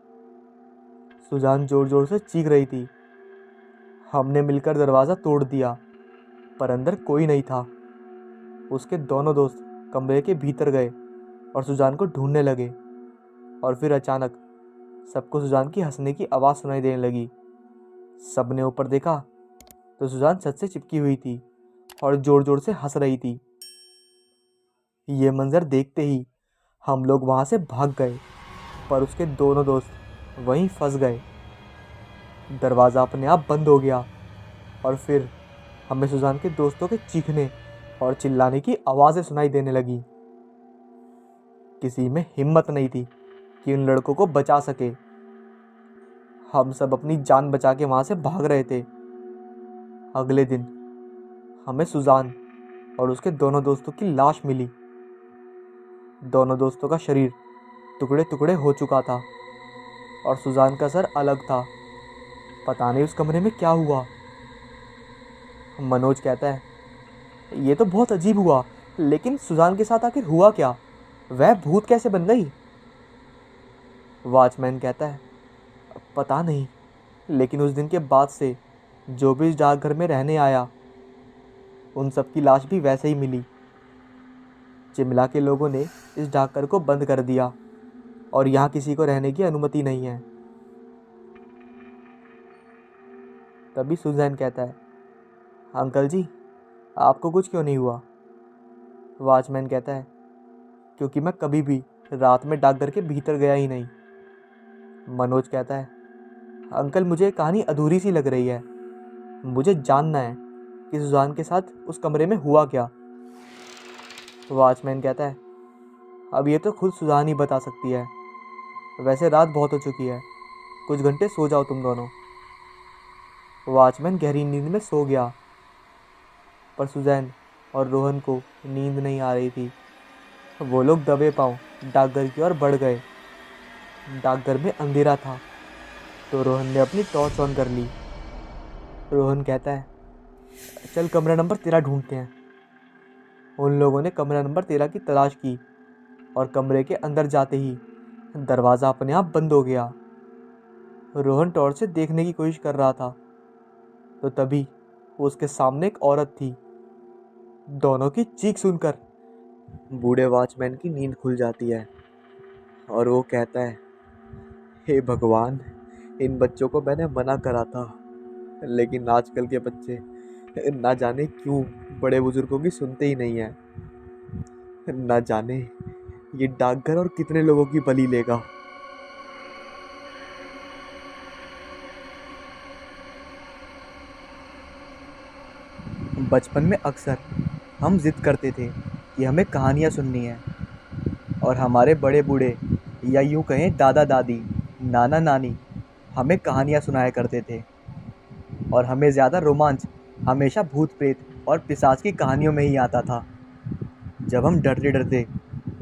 सुजान ज़ोर ज़ोर से चीख रही थी। हमने मिलकर दरवाज़ा तोड़ दिया पर अंदर कोई नहीं था। उसके दोनों दोस्त कमरे के भीतर गए और सुजान को ढूंढने लगे और फिर अचानक सबको सुजान की हंसने की आवाज़ सुनाई देने लगी। सबने ऊपर देखा तो सुजान छत से चिपकी हुई थी और ज़ोर ज़ोर से हंस रही थी। ये मंजर देखते ही हम लोग वहाँ से भाग गए पर उसके दोनों दोस्त वहीं फंस गए। दरवाज़ा अपने आप बंद हो गया और फिर हमें सुजान के दोस्तों के चीखने और चिल्लाने की आवाज़ें सुनाई देने लगी। किसी में हिम्मत नहीं थी कि उन लड़कों को बचा सके। हम सब अपनी जान बचा के वहाँ से भाग रहे थे। अगले दिन हमें सुजान और उसके दोनों दोस्तों की लाश मिली। दोनों दोस्तों का शरीर टुकड़े टुकड़े हो चुका था और सुजान का सर अलग था। पता नहीं उस कमरे में क्या हुआ। मनोज कहता है, ये तो बहुत अजीब हुआ, लेकिन सुजान के साथ आखिर हुआ क्या, वह भूत कैसे बन गई। वॉचमैन कहता है, पता नहीं, लेकिन उस दिन के बाद से जो भी इस डाकघर में रहने आया उन सब की लाश भी वैसे ही मिली। शिमला के लोगों ने इस डाकघर को बंद कर दिया और यहाँ किसी को रहने की अनुमति नहीं है। तभी सुजैन कहता है, अंकल जी आपको कुछ क्यों नहीं हुआ। वॉचमैन कहता है, क्योंकि मैं कभी भी रात में डाकघर के भीतर गया ही नहीं। मनोज कहता है, अंकल, मुझे ये कहानी अधूरी सी लग रही है। मुझे जानना है कि सुजान के साथ उस कमरे में हुआ क्या। वॉचमैन कहता है, अब ये तो खुद सुजान ही बता सकती है। वैसे रात बहुत हो चुकी है, कुछ घंटे सो जाओ तुम दोनों। वॉचमैन गहरी नींद में सो गया, पर सुजैन और रोहन को नींद नहीं आ रही थी। वो लोग दबे पांव डाकघर की ओर बढ़ गए। डाकघर में अंधेरा था, तो रोहन ने अपनी टॉर्च ऑन कर ली। रोहन कहता है, चल कमरा नंबर 13 ढूंढते हैं। उन लोगों ने कमरा नंबर 13 की तलाश की और कमरे के अंदर जाते ही दरवाज़ा अपने आप बंद हो गया। रोहन टॉर्च से देखने की कोशिश कर रहा था, तो तभी उसके सामने एक औरत थी। दोनों की चीख सुनकर बूढ़े वॉचमैन की नींद खुल जाती है और वो कहता है, हे भगवान, इन बच्चों को मैंने मना करा था, लेकिन आजकल के बच्चे ना जाने क्यों बड़े बुजुर्गों की सुनते ही नहीं है। ना जाने ये डाकघर और कितने लोगों की बलि लेगा। बचपन में अक्सर हम जिद करते थे कि हमें कहानियाँ सुननी है, और हमारे बड़े बूढ़े या यूँ कहें दादा दादी, नाना नानी हमें कहानियाँ सुनाया करते थे। और हमें ज़्यादा रोमांच हमेशा भूत प्रेत और पिशाच की कहानियों में ही आता था। जब हम डरते डरते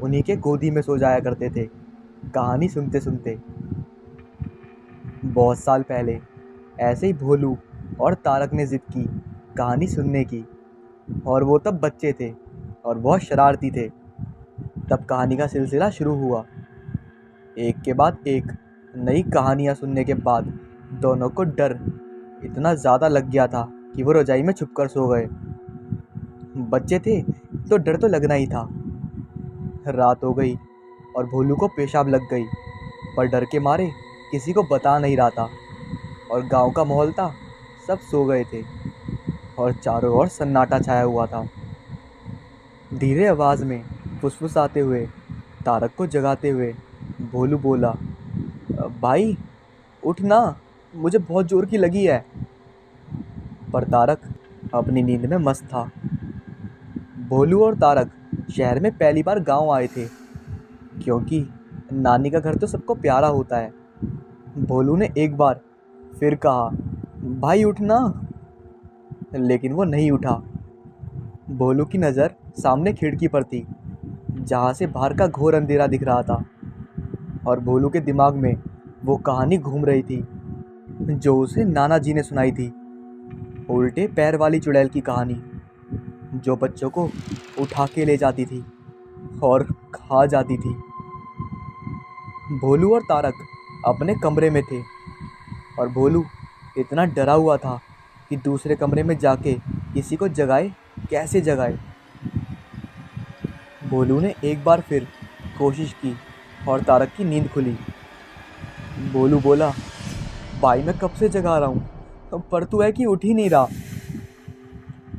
उन्हीं के गोदी में सो जाया करते थे, कहानी सुनते सुनते। बहुत साल पहले ऐसे ही भोलू और तारक ने जिद की कहानी सुनने की, और वो तब बच्चे थे और बहुत शरारती थे। तब कहानी का सिलसिला शुरू हुआ। एक के बाद एक नई कहानियाँ सुनने के बाद दोनों को डर इतना ज़्यादा लग गया था कि वो रजाई में छुपकर सो गए। बच्चे थे तो डर तो लगना ही था। रात हो गई और भोलू को पेशाब लग गई, पर डर के मारे किसी को बता नहीं रहा था। और गांव का माहौल था, सब सो गए थे और चारों ओर सन्नाटा छाया हुआ था। धीरे आवाज़ में फुसफुसाते हुए, तारक को जगाते हुए भोलू बोला, भाई उठ ना, मुझे बहुत ज़ोर की लगी है। पर तारक अपनी नींद में मस्त था। भोलू और तारक शहर में पहली बार गांव आए थे, क्योंकि नानी का घर तो सबको प्यारा होता है। भोलू ने एक बार फिर कहा, भाई उठना, लेकिन वो नहीं उठा। भोलू की नज़र सामने खिड़की पर थी, जहाँ से बाहर का घोर अंधेरा दिख रहा था, और भोलू के दिमाग में वो कहानी घूम रही थी जो उसे नाना जी ने सुनाई थी, उल्टे पैर वाली चुड़ैल की कहानी, जो बच्चों को उठा के ले जाती थी और खा जाती थी। भोलू और तारक अपने कमरे में थे, और भोलू इतना डरा हुआ था कि दूसरे कमरे में जाके किसी को जगाए कैसे जगाए। भोलू ने एक बार फिर कोशिश की और तारक की नींद खुली। भोलू बोला, भाई मैं कब से जगा रहा हूँ, पर तू है कि उठ ही नहीं रहा।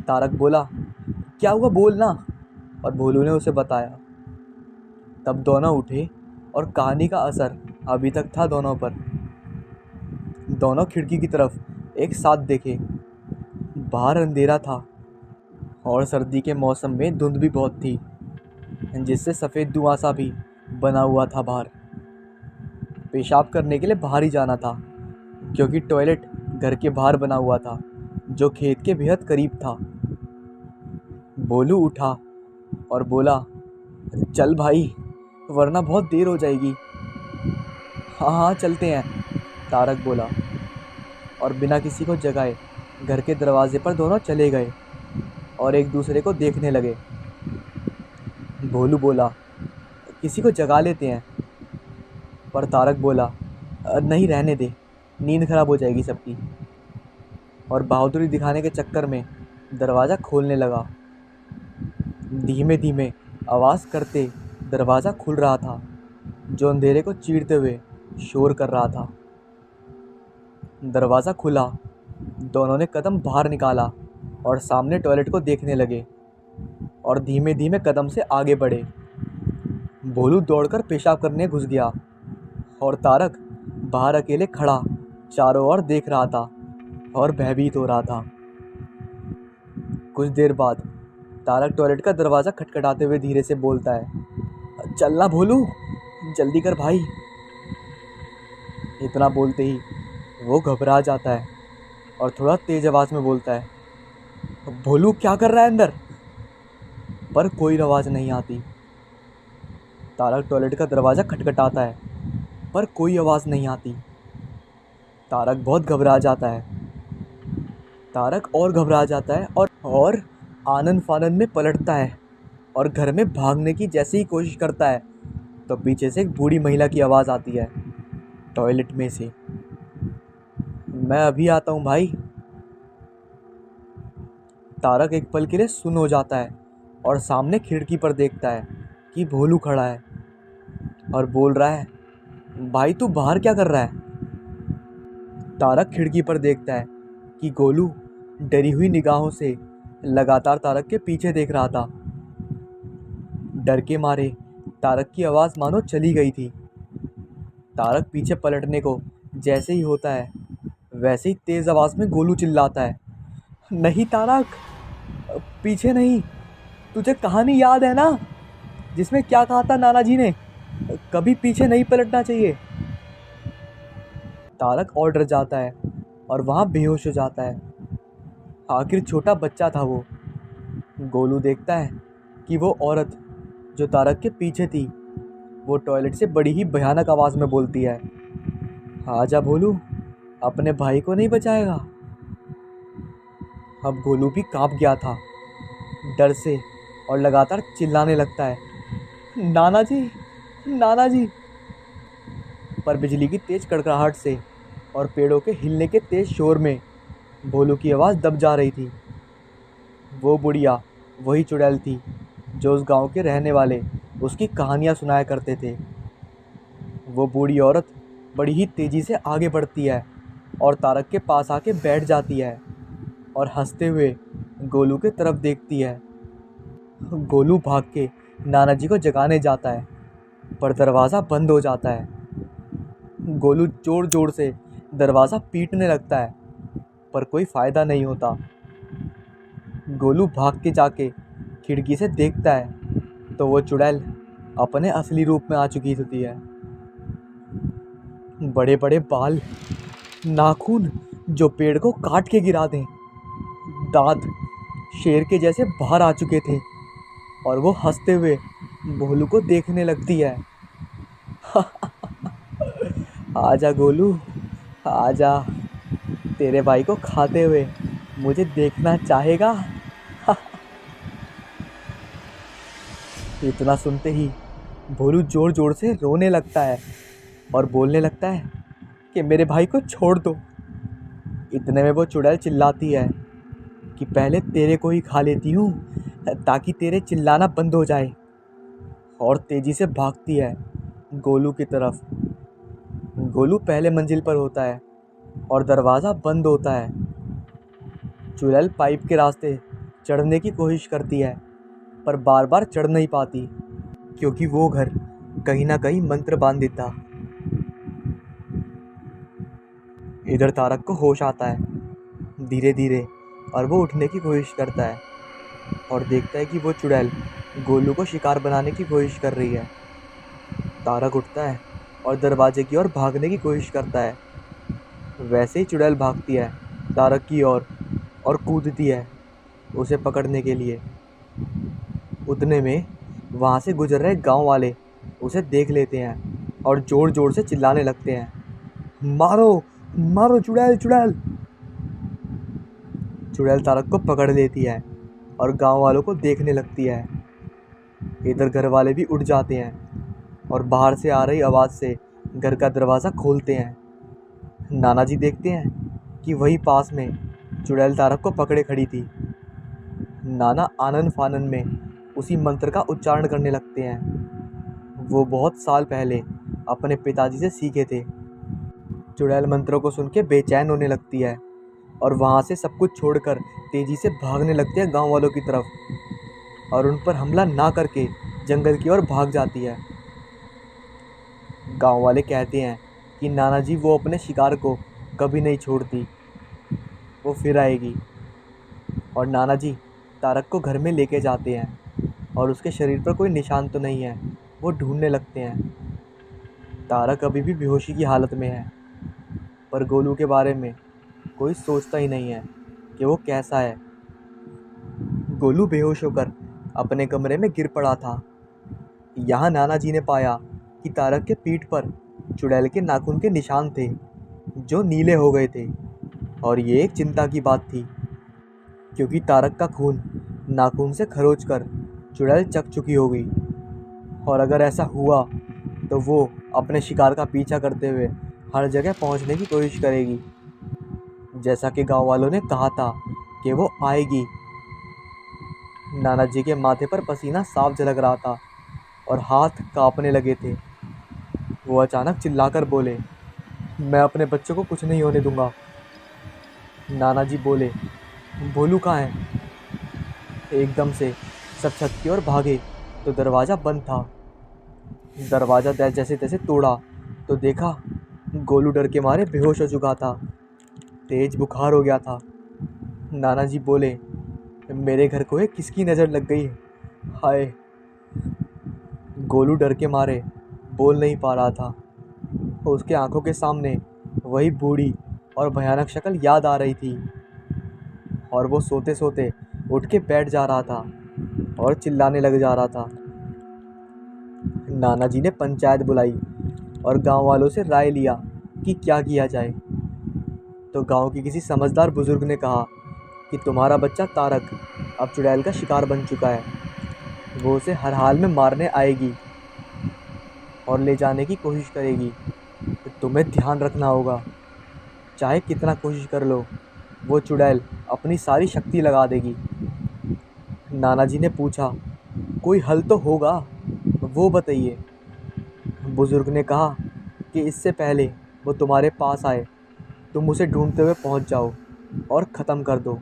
तारक बोला, क्या हुआ बोल ना, और भोलू ने उसे बताया। तब दोनों उठे और कहानी का असर अभी तक था दोनों पर। दोनों खिड़की की तरफ एक साथ देखे। बाहर अंधेरा था और सर्दी के मौसम में धुंध भी बहुत थी, जिससे सफ़ेद धुआं सा भी बना हुआ था बाहर। पेशाब करने के लिए बाहर ही जाना था, क्योंकि टॉयलेट घर के बाहर बना हुआ था, जो खेत के बेहद करीब था। भोलू उठा और बोला, चल भाई, वरना बहुत देर हो जाएगी। हाँ हाँ चलते हैं, तारक बोला, और बिना किसी को जगाए घर के दरवाजे पर दोनों चले गए और एक दूसरे को देखने लगे। भोलू बोला, किसी को जगा लेते हैं, पर तारक बोला, नहीं रहने दे, नींद खराब हो जाएगी सबकी। और बहादुरी दिखाने के चक्कर में दरवाज़ा खोलने लगा। धीमे धीमे आवाज़ करते दरवाज़ा खुल रहा था, जो अंधेरे को चीरते हुए शोर कर रहा था। दरवाज़ा खुला, दोनों ने कदम बाहर निकाला और सामने टॉयलेट को देखने लगे और धीमे धीमे कदम से आगे बढ़े। भोलू दौड़कर पेशाब करने घुस गया और तारक बाहर अकेले खड़ा चारों ओर देख रहा था और भयभीत हो रहा था। कुछ देर बाद तारक टॉयलेट का दरवाज़ा खटखटाते हुए धीरे से बोलता है, चलना भोलू, जल्दी कर भाई। इतना बोलते ही वो घबरा जाता है और थोड़ा तेज आवाज़ में बोलता है, भोलू क्या कर रहा है अंदर? पर कोई आवाज़ नहीं आती। तारक टॉयलेट का दरवाज़ा खटखटाता है पर कोई आवाज़ नहीं आती। तारक बहुत घबरा जाता है। तारक और घबरा जाता है और आनन फानन में पलटता है और घर में भागने की जैसे ही कोशिश करता है तो पीछे से एक बूढ़ी महिला की आवाज़ आती है टॉयलेट में से, मैं अभी आता हूँ भाई। तारक एक पल के लिए सुन्न हो जाता है और सामने खिड़की पर देखता है कि भोलू खड़ा है और बोल रहा है, भाई तू बाहर क्या कर रहा है? तारक खिड़की पर देखता है कि गोलू डरी हुई निगाहों से लगातार तारक के पीछे देख रहा था। डर के मारे तारक की आवाज़ मानो चली गई थी। तारक पीछे पलटने को जैसे ही होता है वैसे ही तेज़ आवाज़ में गोलू चिल्लाता है, नहीं तारक, पीछे नहीं। तुझे कहानी याद है ना जिसमें क्या कहा था नाना जी ने, कभी पीछे नहीं पलटना चाहिए। तारक और डर जाता है और वहाँ बेहोश हो जाता है। आखिर छोटा बच्चा था वो। गोलू देखता है कि वो औरत जो तारक के पीछे थी वो टॉयलेट से बड़ी ही भयानक आवाज़ में बोलती है, आजा भोलू, अपने भाई को नहीं बचाएगा। अब गोलू भी कांप गया था डर से और लगातार चिल्लाने लगता है, नाना जी, नाना जी। पर बिजली की तेज़ कड़कड़ाहट से और पेड़ों के हिलने के तेज़ शोर में भोलू की आवाज़ दब जा रही थी। वो बुढ़िया वही चुड़ैल थी जो उस गांव के रहने वाले उसकी कहानियाँ सुनाया करते थे। वो बूढ़ी औरत बड़ी ही तेज़ी से आगे बढ़ती है और तारक के पास आके बैठ जाती है और हंसते हुए गोलू के तरफ देखती है। गोलू भाग के नाना जी को जगाने जाता है पर दरवाज़ा बंद हो जाता है। गोलू ज़ोर ज़ोर से दरवाज़ा पीटने लगता है पर कोई फ़ायदा नहीं होता। गोलू भाग के जाके खिड़की से देखता है तो वो चुड़ैल अपने असली रूप में आ चुकी होती है। बड़े बड़े बाल, नाखून जो पेड़ को काट के गिरा दें, दांत शेर के जैसे बाहर आ चुके थे और वो हंसते हुए भोलू को देखने लगती है। आजा गोलू, आजा, तेरे भाई को खाते हुए मुझे देखना चाहेगा। इतना सुनते ही भोलू ज़ोर ज़ोर से रोने लगता है और बोलने लगता है कि मेरे भाई को छोड़ दो। इतने में वो चुड़ैल चिल्लाती है कि पहले तेरे को ही खा लेती हूँ ताकि तेरे चिल्लाना बंद हो जाए, और तेज़ी से भागती है गोलू की तरफ। गोलू पहले मंजिल पर होता है और दरवाज़ा बंद होता है। चुड़ैल पाइप के रास्ते चढ़ने की कोशिश करती है पर बार बार चढ़ नहीं पाती क्योंकि वो घर कहीं ना कहीं मंत्र बांध देता। इधर तारक को होश आता है धीरे धीरे और वो उठने की कोशिश करता है और देखता है कि वो चुड़ैल गोलू को शिकार बनाने की कोशिश कर रही है। तारक उठता है और दरवाजे की ओर भागने की कोशिश करता है। वैसे ही चुड़ैल भागती है तारक की ओर और कूदती है उसे पकड़ने के लिए। उतने में वहाँ से गुजर रहे गांव वाले उसे देख लेते हैं और ज़ोर ज़ोर से चिल्लाने लगते हैं, मारो मारो चुड़ैल, चुड़ैल। चुड़ैल तारक को पकड़ लेती है और गांव वालों को देखने लगती है। इधर घर वाले भी उठ जाते हैं और बाहर से आ रही आवाज़ से घर का दरवाज़ा खोलते हैं। नाना जी देखते हैं कि वही पास में चुड़ैल तारक को पकड़े खड़ी थी। नाना आनन फानन में उसी मंत्र का उच्चारण करने लगते हैं। वो बहुत साल पहले अपने पिताजी से सीखे थे। चुड़ैल मंत्रों को सुन के बेचैन होने लगती है और वहाँ से सब कुछ छोड़कर तेज़ी से भागने लगती है गांव वालों की तरफ और उन पर हमला ना करके जंगल की ओर भाग जाती है। गांव वाले कहते हैं कि नाना जी वो अपने शिकार को कभी नहीं छोड़ती, वो फिर आएगी। और नाना जी तारक को घर में लेके जाते हैं और उसके शरीर पर कोई निशान तो नहीं है, वो ढूंढने लगते हैं। तारक अभी भी बेहोशी की हालत में है, पर गोलू के बारे में कोई सोचता ही नहीं है कि वो कैसा है। गोलू बेहोश होकर अपने कमरे में गिर पड़ा था। यहाँ नाना जी ने पाया कि तारक के पीठ पर चुड़ैल के नाखून के निशान थे, जो नीले हो गए थे। और ये एक चिंता की बात थी, क्योंकि तारक का खून नाखून से खरोच कर चुड़ैल चख चुकी होगी। और अगर ऐसा हुआ तो वो अपने शिकार का पीछा करते हुए हर जगह पहुंचने की कोशिश करेगी, जैसा कि गांव वालों ने कहा था कि वो आएगी। नाना जी के माथे पर पसीना साफ झलक रहा था और हाथ कांपने लगे थे। वो अचानक चिल्लाकर बोले, मैं अपने बच्चों को कुछ नहीं होने दूंगा। नाना जी बोले, भोलू कहाँ है? एकदम से सब छत की ओर भागे तो दरवाज़ा बंद था। दरवाज़ा जैसे तैसे तोड़ा तो देखा गोलू डर के मारे बेहोश हो चुका था, तेज बुखार हो गया था। नाना जी बोले, मेरे घर को एक किसकी नज़र लग गई है? हाय। गोलू डर के मारे बोल नहीं पा रहा था। उसके आंखों के सामने वही बूढ़ी और भयानक शक्ल याद आ रही थी, और वो सोते सोते उठ के बैठ जा रहा था और चिल्लाने लग जा रहा था। नाना जी ने पंचायत बुलाई और गांव वालों से राय लिया कि क्या किया जाए। तो गांव के किसी समझदार बुजुर्ग ने कहा कि तुम्हारा बच्चा तारक अब चुड़ैल का शिकार बन चुका है, वो उसे हर हाल में मारने आएगी और ले जाने की कोशिश करेगी। तो तुम्हें ध्यान रखना होगा, चाहे कितना कोशिश कर लो, वो चुड़ैल अपनी सारी शक्ति लगा देगी। नाना जी ने पूछा, कोई हल तो होगा, वो बताइए। बुजुर्ग ने कहा कि इससे पहले वो तुम्हारे पास आए तुम उसे ढूंढते हुए पहुंच जाओ और ख़त्म कर दो।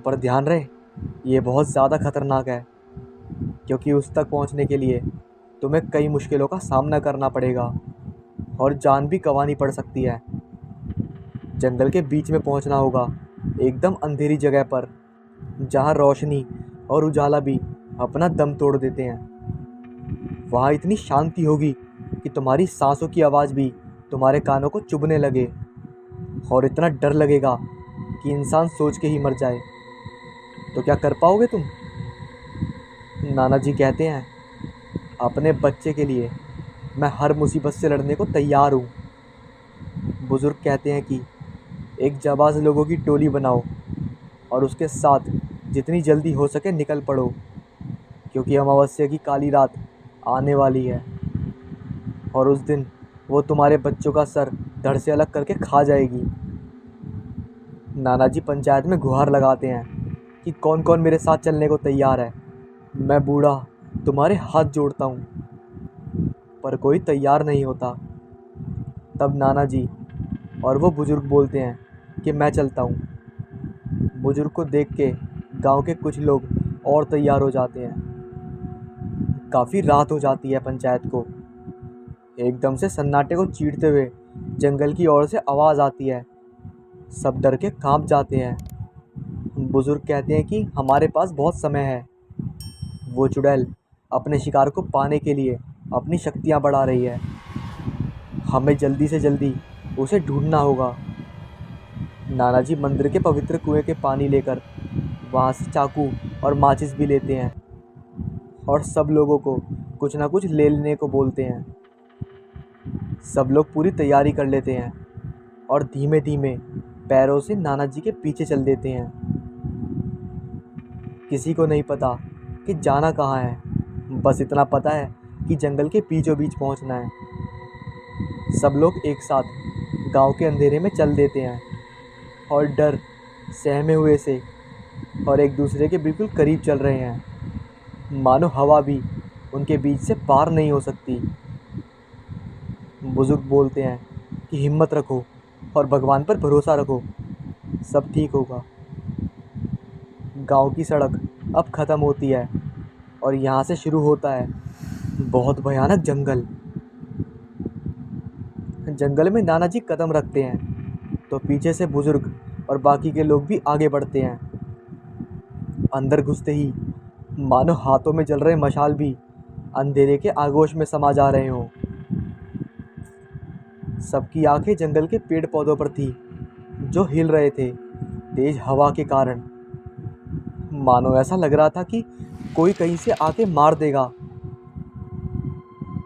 पर ध्यान रहे, ये बहुत ज़्यादा खतरनाक है, क्योंकि उस तक पहुंचने के लिए तुम्हें कई मुश्किलों का सामना करना पड़ेगा और जान भी गंवानी पड़ सकती है। जंगल के बीच में पहुंचना होगा, एकदम अंधेरी जगह पर, जहां रोशनी और उजाला भी अपना दम तोड़ देते हैं। वहाँ इतनी शांति होगी कि तुम्हारी सांसों की आवाज़ भी तुम्हारे कानों को चुभने लगे, और इतना डर लगेगा कि इंसान सोच के ही मर जाए। तो क्या कर पाओगे तुम? नाना जी कहते हैं, अपने बच्चे के लिए मैं हर मुसीबत से लड़ने को तैयार हूँ। बुज़ुर्ग कहते हैं कि एक जाबाज लोगों की टोली बनाओ और उसके साथ जितनी जल्दी हो सके निकल पड़ो, क्योंकि अमावस्या की काली रात आने वाली है और उस दिन वो तुम्हारे बच्चों का सर धड़ से अलग करके खा जाएगी। नाना जी पंचायत में गुहार लगाते हैं कि कौन कौन मेरे साथ चलने को तैयार है। मैं बूढ़ा तुम्हारे हाथ जोड़ता हूँ, पर कोई तैयार नहीं होता। तब नाना जी और वो बुज़ुर्ग बोलते हैं कि मैं चलता हूँ। बुज़ुर्ग को देख के गांव के कुछ लोग और तैयार हो जाते हैं। काफ़ी रात हो जाती है पंचायत को। एकदम से सन्नाटे को चीरते हुए जंगल की ओर से आवाज़ आती है। सब डर के कांप जाते हैं। बुज़ुर्ग कहते हैं कि हमारे पास बहुत समय है। वो चुड़ैल अपने शिकार को पाने के लिए अपनी शक्तियाँ बढ़ा रही है। हमें जल्दी से जल्दी उसे ढूंढना होगा। नाना जी मंदिर के पवित्र कुएं के पानी लेकर वहाँ से चाकू और माचिस भी लेते हैं और सब लोगों को कुछ ना कुछ ले लेने को बोलते हैं। सब लोग पूरी तैयारी कर लेते हैं और धीमे धीमे पैरों से नाना जी के पीछे चल देते हैं। किसी को नहीं पता कि जाना कहाँ है, बस इतना पता है कि जंगल के बीचों बीच पहुँचना है। सब लोग एक साथ गांव के अंधेरे में चल देते हैं और डर सहमे हुए से और एक दूसरे के बिल्कुल करीब चल रहे हैं, मानो हवा भी उनके बीच से पार नहीं हो सकती। बुजुर्ग बोलते हैं कि हिम्मत रखो और भगवान पर भरोसा रखो, सब ठीक होगा। गांव की सड़क अब ख़त्म होती है और यहाँ से शुरू होता है बहुत भयानक जंगल। जंगल में नाना जी कदम रखते हैं तो पीछे से बुजुर्ग और बाकी के लोग भी आगे बढ़ते हैं। अंदर घुसते ही मानो हाथों में जल रहे मशाल भी अंधेरे के आगोश में समा जा रहे हों। सबकी आंखें जंगल के पेड़ पौधों पर थी जो हिल रहे थे तेज हवा के कारण। मानो ऐसा लग रहा था कि कोई कहीं से आके मार देगा।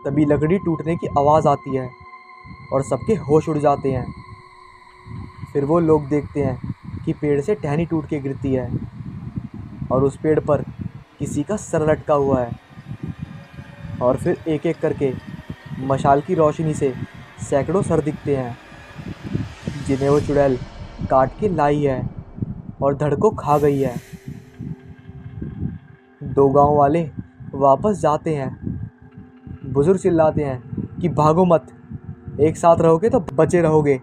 तभी लकड़ी टूटने की आवाज़ आती है और सबके होश उड़ जाते हैं। फिर वो लोग देखते हैं कि पेड़ से टहनी टूट के गिरती है और उस पेड़ पर किसी का सर लटका हुआ है। और फिर एक एक करके मशाल की रोशनी से सैकड़ों सर दिखते हैं जिन्हें वो चुड़ैल काट के लाई है और धड़ को खा गई है। दो गांव वाले वापस जाते हैं। बुजुर्ग चिल्लाते हैं कि भागो मत, एक साथ रहोगे तो बचे रहोगे।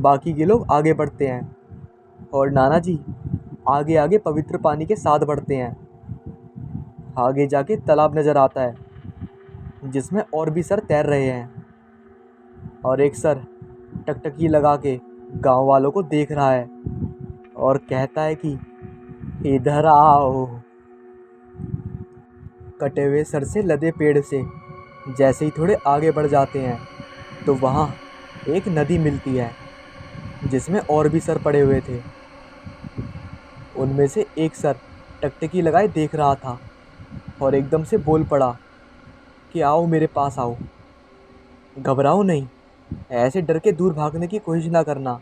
बाकी के लोग आगे बढ़ते हैं और नाना जी आगे आगे पवित्र पानी के साथ बढ़ते हैं। आगे जाके तालाब नज़र आता है जिसमें और भी सर तैर रहे हैं और एक सर टकटकी लगा के गांव वालों को देख रहा है और कहता है कि इधर आओ। कटे हुए सर से लदे पेड़ से जैसे ही थोड़े आगे बढ़ जाते हैं तो वहाँ एक नदी मिलती है जिसमें और भी सर पड़े हुए थे। उनमें से एक सर टकटकी लगाए देख रहा था और एकदम से बोल पड़ा कि आओ मेरे पास आओ, घबराओ नहीं, ऐसे डर के दूर भागने की कोशिश ना करना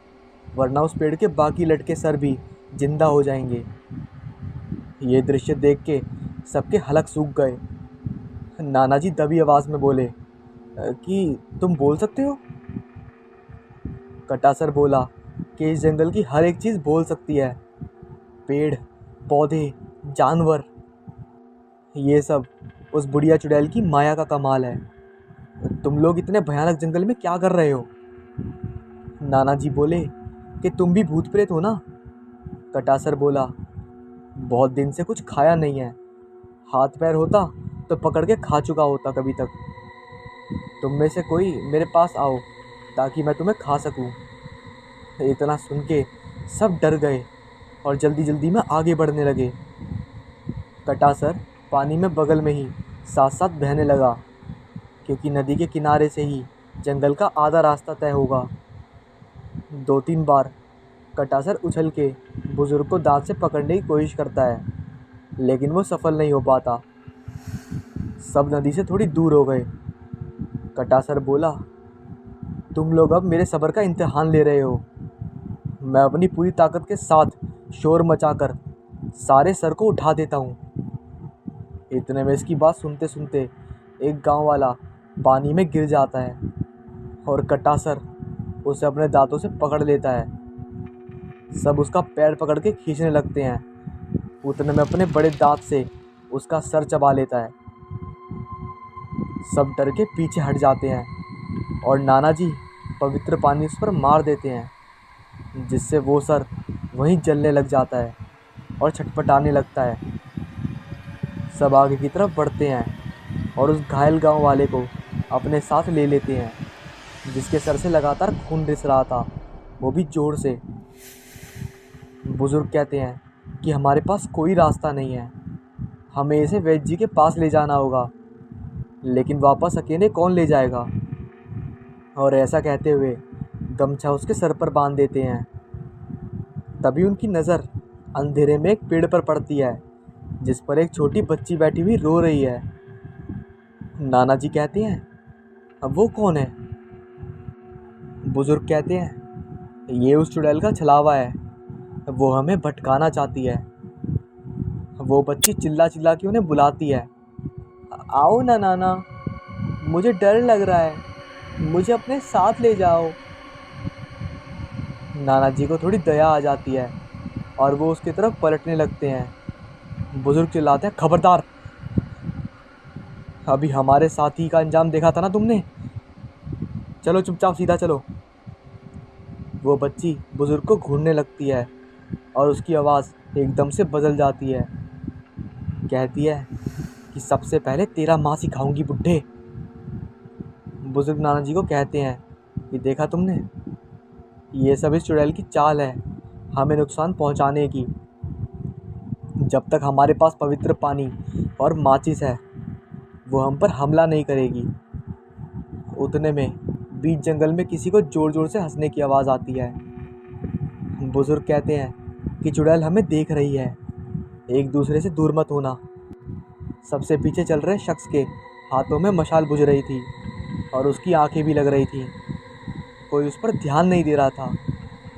वरना उस पेड़ के बाकी लटके सर भी जिंदा हो जाएंगे। ये दृश्य देख के सबके हलक सूख गए। नाना जी दबी आवाज़ में बोले कि तुम बोल सकते हो? कटासर बोला कि इस जंगल की हर एक चीज़ बोल सकती है, पेड़ पौधे जानवर, ये सब उस बुढ़िया चुड़ैल की माया का कमाल है। तुम लोग इतने भयानक जंगल में क्या कर रहे हो? नाना जी बोले कि तुम भी भूत प्रेत हो ना? कटासर बोला बहुत दिन से कुछ खाया नहीं है, हाथ पैर होता तो पकड़ के खा चुका होता कभी तक। तुम में से कोई मेरे पास आओ ताकि मैं तुम्हें खा सकूं। इतना सुन के सब डर गए और जल्दी जल्दी में आगे बढ़ने लगे। कटासर पानी में बगल में ही साथ साथ बहने लगा क्योंकि नदी के किनारे से ही जंगल का आधा रास्ता तय होगा। 2-3 बार कटासर उछल के बुजुर्ग को दांत से पकड़ने की कोशिश करता है लेकिन वो सफल नहीं हो पाता। सब नदी से थोड़ी दूर हो गए। कटासर बोला तुम लोग अब मेरे सब्र का इम्तिहान ले रहे हो। मैं अपनी पूरी ताकत के साथ शोर मचाकर सारे सर को उठा देता हूँ। इतने में इसकी बात सुनते सुनते एक गांव वाला पानी में गिर जाता है और कटासर उसे अपने दांतों से पकड़ लेता है। सब उसका पैर पकड़ के खींचने लगते हैं। उतने में अपने बड़े दांत से उसका सर चबा लेता है। सब डर के पीछे हट जाते हैं और नाना जी पवित्र पानी उस पर मार देते हैं जिससे वो सर वहीं जलने लग जाता है और छटपटाने लगता है। सब आगे की तरफ बढ़ते हैं और उस घायल गांव वाले को अपने साथ ले लेते हैं जिसके सर से लगातार खून रिस रहा था, वो भी जोर से। बुजुर्ग कहते हैं कि हमारे पास कोई रास्ता नहीं है, हमें इसे वैद्य जी के पास ले जाना होगा, लेकिन वापस अकेले कौन ले जाएगा? और ऐसा कहते हुए गमछा उसके सर पर बांध देते हैं। तभी उनकी नज़र अंधेरे में एक पेड़ पर पड़ती है जिस पर एक छोटी बच्ची बैठी हुई रो रही है। नाना जी कहते हैं अब वो कौन है? बुजुर्ग कहते हैं ये उस चुड़ैल का छलावा है, वो हमें भटकाना चाहती है। वो बच्ची चिल्ला चिल्ला के उन्हें बुलाती है, आओ ना नाना, मुझे डर लग रहा है, मुझे अपने साथ ले जाओ। नाना जी को थोड़ी दया आ जाती है और वो उसकी तरफ पलटने लगते हैं। बुजुर्ग चिल्लाते हैं खबरदार, अभी हमारे साथी का अंजाम देखा था ना तुमने, चलो चुपचाप सीधा चलो। वो बच्ची बुजुर्ग को घूरने लगती है और उसकी आवाज़ एकदम से बदल जाती है। कहती है कि सबसे पहले तेरा माँ सिखाऊंगी बुड्ढे। बुजुर्ग नाना जी को कहते हैं कि देखा तुमने, ये सब इस चुड़ैल की चाल है, हमें नुकसान पहुंचाने की। जब तक हमारे पास पवित्र पानी और माचिस है, वो हम पर हमला नहीं करेगी। उतने में बीच जंगल में किसी को ज़ोर ज़ोर से हंसने की आवाज़ आती है। बुजुर्ग कहते हैं कि चुड़ैल हमें देख रही है, एक दूसरे से दूर मत होना। सबसे पीछे चल रहे शख्स के हाथों में मशाल बुझ रही थी और उसकी आंखें भी लग रही थीं। कोई उस पर ध्यान नहीं दे रहा था,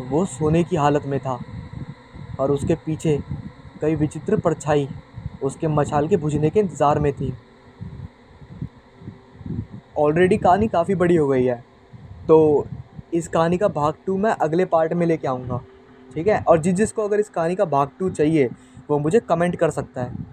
वो सोने की हालत में था और उसके पीछे कई विचित्र परछाई उसके मशाल के बुझने के इंतज़ार में थी। ऑलरेडी कहानी काफ़ी बड़ी हो गई है, तो इस कहानी का भाग 2 मैं अगले पार्ट में लेके आऊँगा, ठीक है। और जिसको अगर इस कहानी का भाग 2 चाहिए वो मुझे कमेंट कर सकता है।